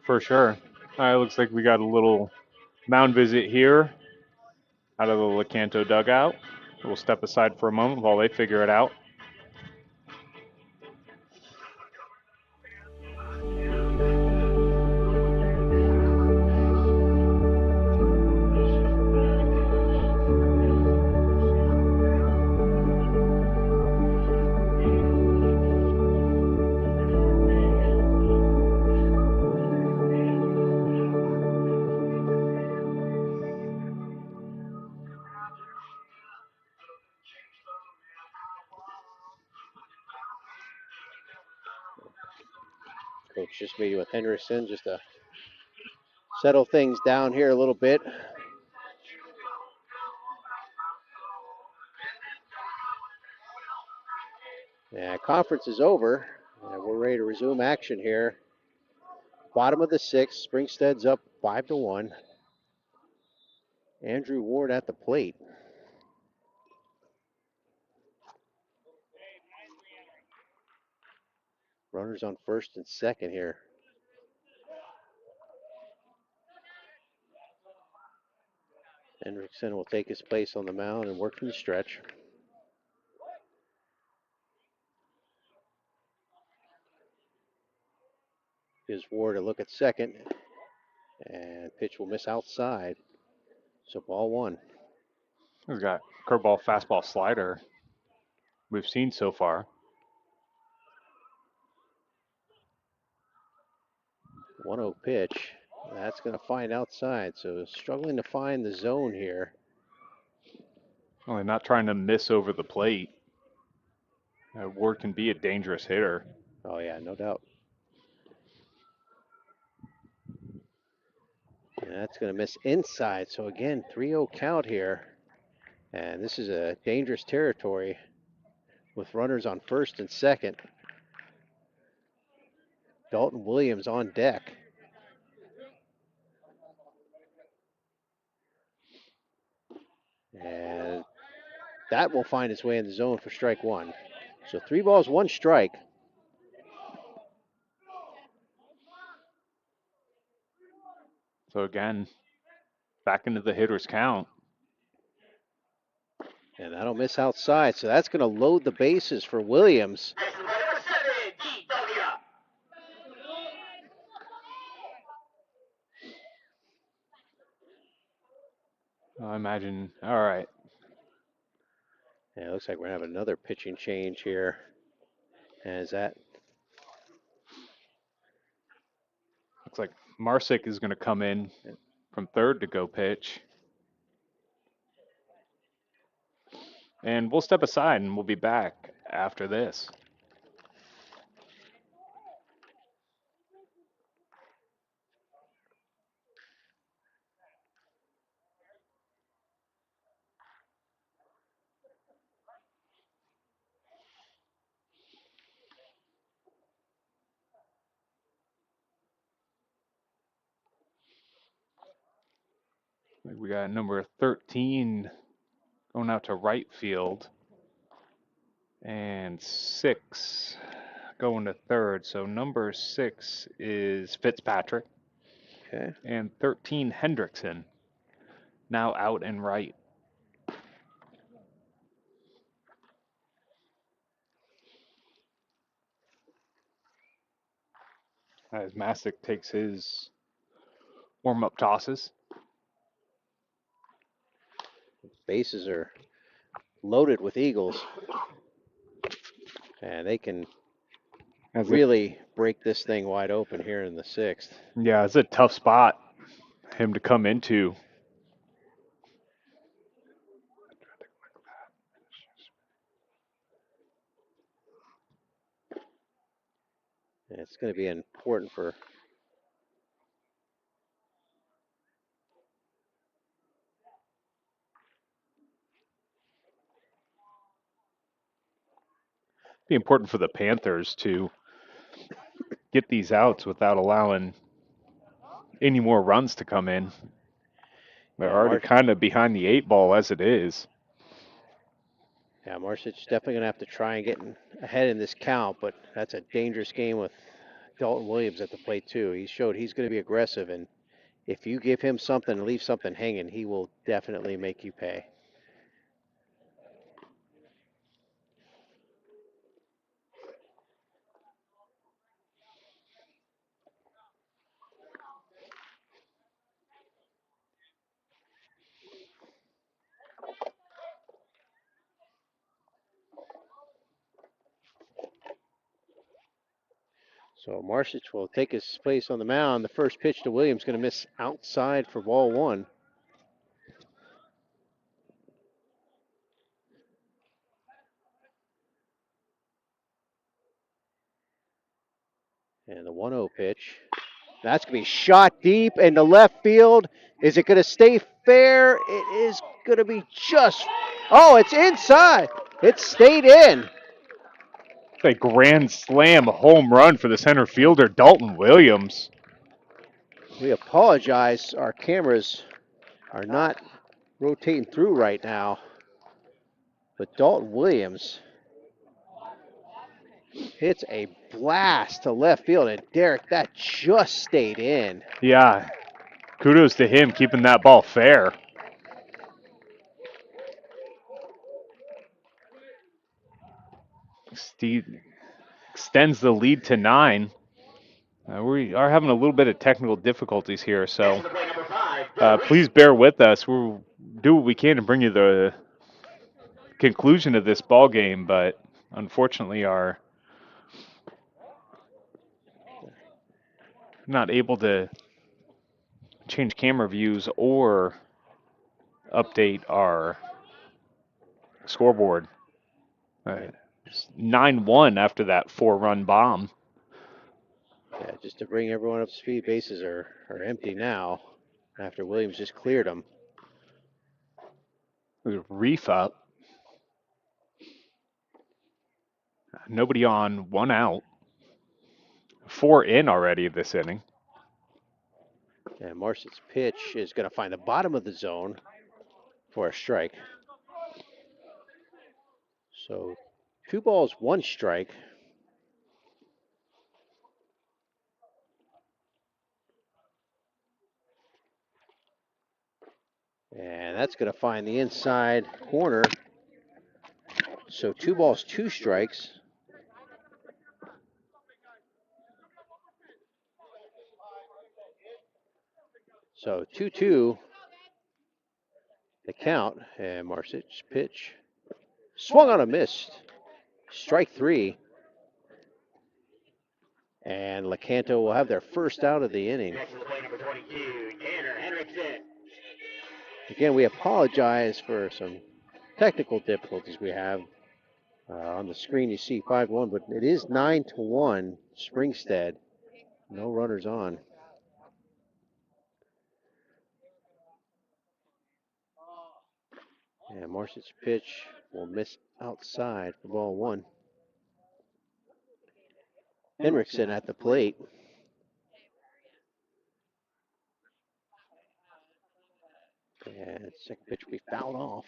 for sure. Looks like we got a little mound visit here out of the Lecanto dugout. We'll step aside for a moment while they figure it out. Coach just meeting with Henderson just to settle things down here a little bit. Yeah, conference is over, and we're ready to resume action here. Bottom of the 6th, Springstead's up 5-1. Andrew Ward at the plate. Runners on first and second here. Hendrickson will take his place on the mound and work from the stretch. Gives Ward a look at second, and pitch will miss outside. So ball 1. He's got curveball, fastball, slider we've seen so far. 1-0 pitch. That's going to find outside, so struggling to find the zone here. Well, not trying to miss over the plate. Ward can be a dangerous hitter. Oh, yeah, no doubt. And that's going to miss inside. So again, 3-0 count here. And this is a dangerous territory with runners on first and second. Dalton Williams on deck. And that will find its way in the zone for strike 1. So 3 balls, 1 strike. So again, back into the hitter's count. And that'll miss outside. So that's going to load the bases for Williams. I imagine, all right. Yeah, it looks like we're going to have another pitching change here. As that. Looks like Marsick is going to come in from third to go pitch. And we'll step aside and we'll be back after this. We got number 13 going out to right field. And 6 going to third. So number 6 is Fitzpatrick. Okay. And 13, Hendrickson. Now out and right. As Masick takes his warm-up tosses. Bases are loaded with Eagles. And they can really break this thing wide open here in the 6th. Yeah, it's a tough spot him to come into. And it's going to be important for the Panthers to get these outs without allowing any more runs to come in. They're already kind of behind the 8 ball as it is. Yeah, Marcic's definitely going to have to try and get ahead in this count, but that's a dangerous game with Dalton Williams at the plate, too. He showed he's going to be aggressive, and if you give him something and leave something hanging, he will definitely make you pay. So Marcic will take his place on the mound. The first pitch to Williams going to miss outside for ball 1. And the 1-0 pitch. That's going to be shot deep into left field. Is it going to stay fair? It is going to be just. Oh, it's inside. It stayed in. A grand slam home run for the center fielder, Dalton Williams. We apologize. Our cameras are not rotating through right now. But Dalton Williams hits a blast to left field. And Derek, that just stayed in. Yeah, kudos to him keeping that ball fair. Steve extends the lead to 9. We are having a little bit of technical difficulties here, so please bear with us. We'll do what we can to bring you the conclusion of this ball game, but unfortunately are not able to change camera views or update our scoreboard. 9-1 after that 4-run bomb. Yeah, just to bring everyone up to speed, bases are empty now after Williams just cleared them. There's a reef up. Nobody on, 1 out. 4 in already this inning. And Marcic's pitch is going to find the bottom of the zone for a strike. So 2 balls, 1 strike. And that's going to find the inside corner. So 2 balls, 2 strikes. So 2-2 the count. And Marcic's pitch swung on a miss. Strike 3. And Lecanto will have their first out of the inning. Again, we apologize for some technical difficulties we have. On the screen you see 5-1, but it is 9-1 Springstead. No runners on. And Marcic's pitch will miss outside for ball 1. Henriksen at the plate. And second pitch will be fouled off.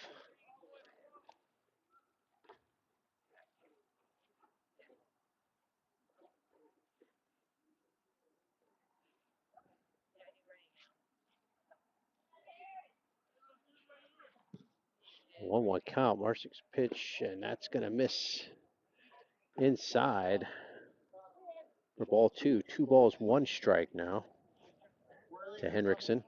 One count, Marcic's pitch, and that's going to miss inside for ball 2. 2 balls, 1 strike now to Henriksen.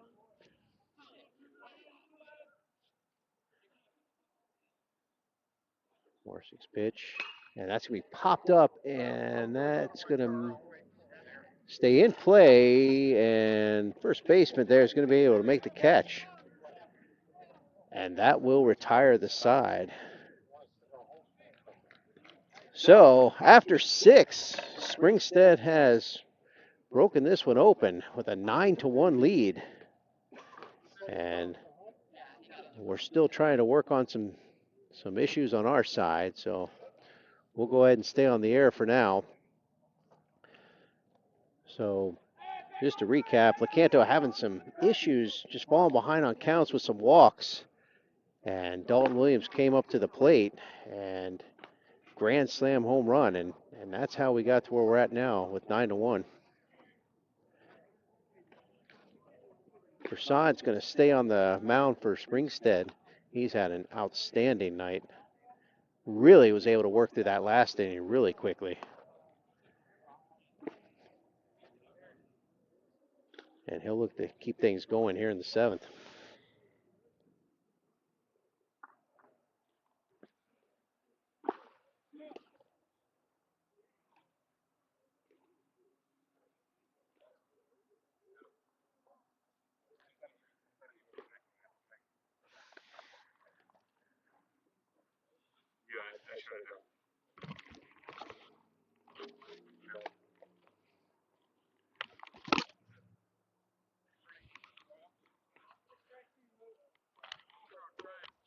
Marcic's pitch, and that's going to be popped up, and that's going to stay in play, and first baseman there is going to be able to make the catch. And that will retire the side. So after 6, Springstead has broken this one open with a 9-1 lead. And we're still trying to work on some issues on our side, so we'll go ahead and stay on the air for now. So just to recap, Lecanto having some issues, just falling behind on counts with some walks. And Dalton Williams came up to the plate and grand slam home run. And that's how we got to where we're at now with 9-1. Prasad's going to stay on the mound for Springstead. He's had an outstanding night. Really was able to work through that last inning really quickly. And he'll look to keep things going here in the 7th.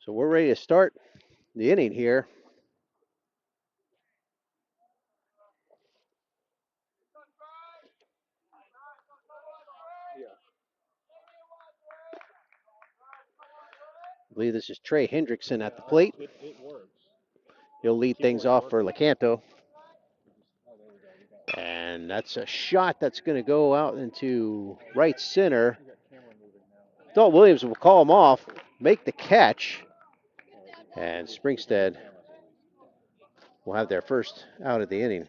So we're ready to start the inning here. I believe this is Trey Hendrickson at the plate. He'll lead things off for Lecanto. And that's a shot that's going to go out into right center. Dalton Williams will call him off, make the catch, and Springstead will have their first out of the inning.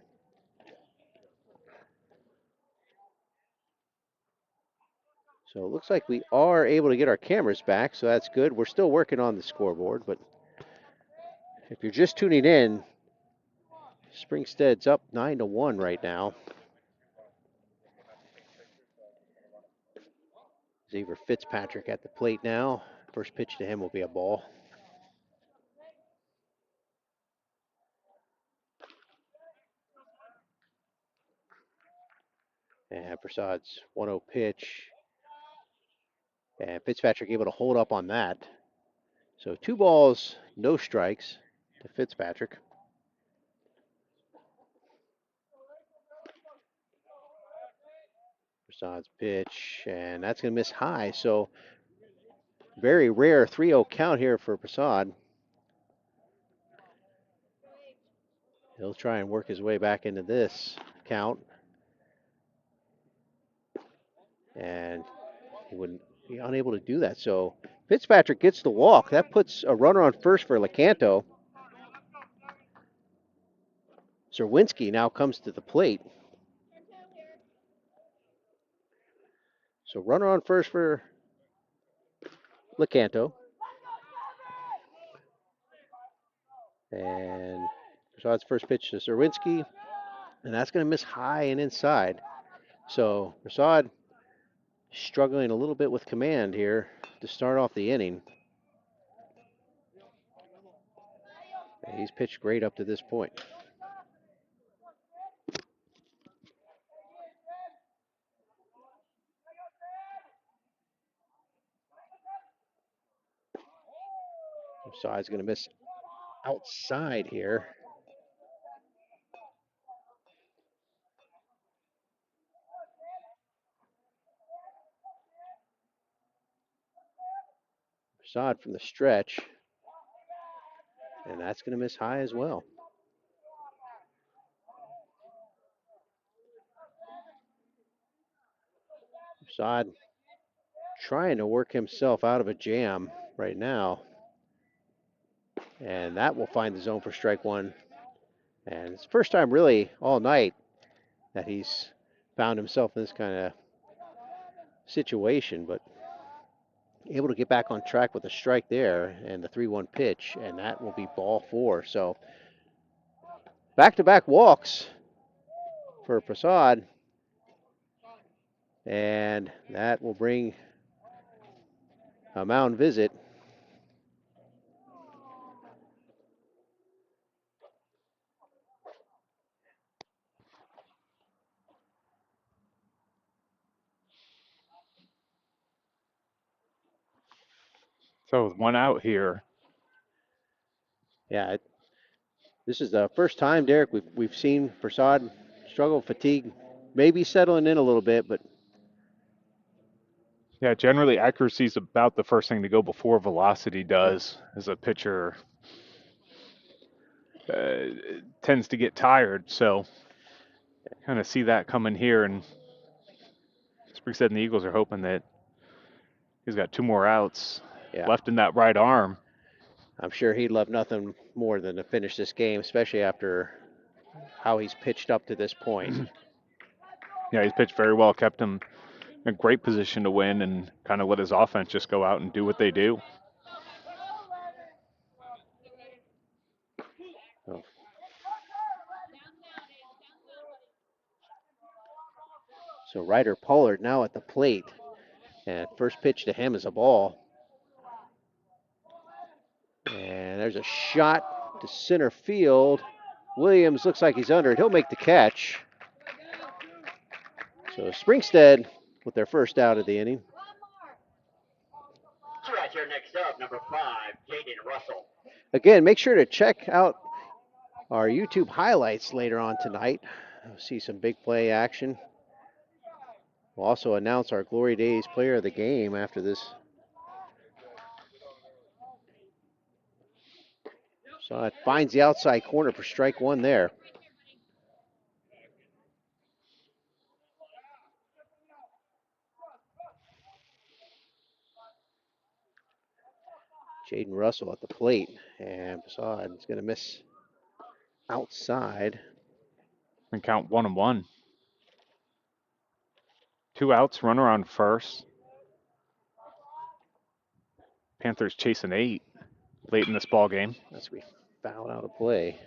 So it looks like we are able to get our cameras back, so that's good. We're still working on the scoreboard, but if you're just tuning in, Springstead's up 9-1 right now. Xavier Fitzpatrick at the plate now. First pitch to him will be a ball. And Prasad's 1-0 pitch. And Fitzpatrick able to hold up on that. So 2 balls, no strikes to Fitzpatrick. Prasad's pitch, and that's going to miss high. So very rare 3-0 count here for Prasad. He'll try and work his way back into this count. And he wouldn't be unable to do that. So Fitzpatrick gets the walk. That puts a runner on first for Lecanto. Zerwinski now comes to the plate. So runner on first for Lecanto. And Prasad's first pitch to Zerwinski. And that's going to miss high and inside. So Prasad struggling a little bit with command here to start off the inning. And he's pitched great up to this point. Prasad's going to miss outside here. Prasad from the stretch. And that's going to miss high as well. Prasad trying to work himself out of a jam right now. And that will find the zone for strike 1. And it's the first time really all night that he's found himself in this kind of situation, but able to get back on track with a strike there and the 3-1 pitch, and that will be ball 4. So back-to-back walks for Prasad, and that will bring a mound visit. So with 1 out here. Yeah, this is the first time, Derek, we've seen Prasad struggle with fatigue maybe settling in a little bit, but Yeah, generally accuracy is about the first thing to go before velocity does, as a pitcher tends to get tired. So kind of see that coming here, and Springstead and the Eagles are hoping that he's got 2 more outs left in that right arm. I'm sure he'd love nothing more than to finish this game, especially after how he's pitched up to this point. Yeah, he's pitched very well, kept him in a great position to win, and kind of let his offense just go out and do what they do. Oh. So Ryder Pollard now at the plate. And first pitch to him is a ball. And there's a shot to center field. Williams looks like he's under it. He'll make the catch. So Springstead with their first out of the inning. Right here next up, number 5, Jaden Russell. Again, make sure to check out our YouTube highlights later on tonight. You'll see some big play action. We'll also announce our Glory Days player of the game after this. So it finds the outside corner for strike 1 there. Jaden Russell at the plate, and Prasad is going to miss outside. And count 1-1. 2 outs, runner on first. Panthers chasing 8 late in this ball game. That's we fouled out of play.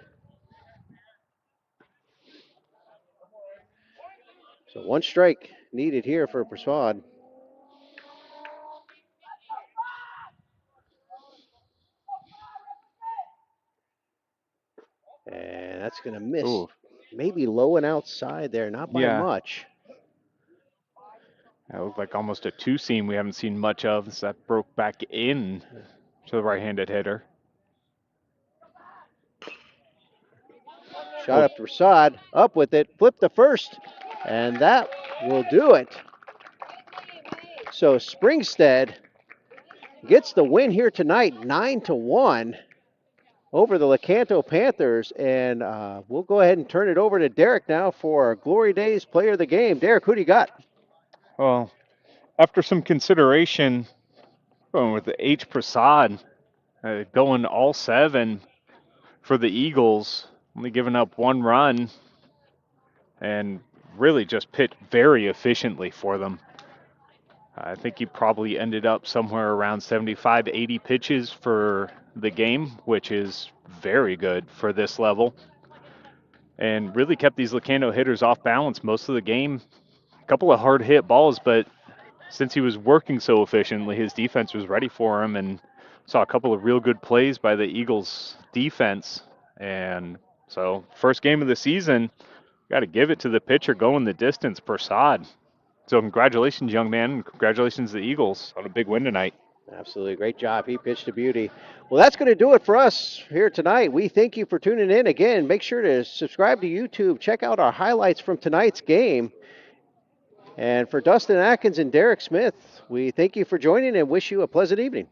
So 1 strike needed here for Prasad. And that's going to miss. Ooh. Maybe low and outside there, not by much. That looked like almost a 2-seam we haven't seen much of, so that broke back in to the right-handed hitter. Shot up to Prasad, up with it, flip to first, and that will do it. So Springstead gets the win here tonight, 9-1 over the Lecanto Panthers, and we'll go ahead and turn it over to Derek now for our Glory Days player of the game. Derek, who do you got? Well, after some consideration, going with the H. Prasad, going all 7 for the Eagles, only giving up 1 run, and really just pitched very efficiently for them. I think he probably ended up somewhere around 75 to 80 pitches for the game, which is very good for this level, and really kept these Lecanto hitters off balance most of the game. A couple of hard hit balls, but since he was working so efficiently, his defense was ready for him, and saw a couple of real good plays by the Eagles defense. And so first game of the season, got to give it to the pitcher going the distance, Prasad. So congratulations, young man, and congratulations to the Eagles on a big win tonight. Absolutely. Great job. He pitched to beauty. Well, that's going to do it for us here tonight. We thank you for tuning in. Again, make sure to subscribe to YouTube. Check out our highlights from tonight's game. And for Dustin Atkins and Derek Smith, we thank you for joining and wish you a pleasant evening.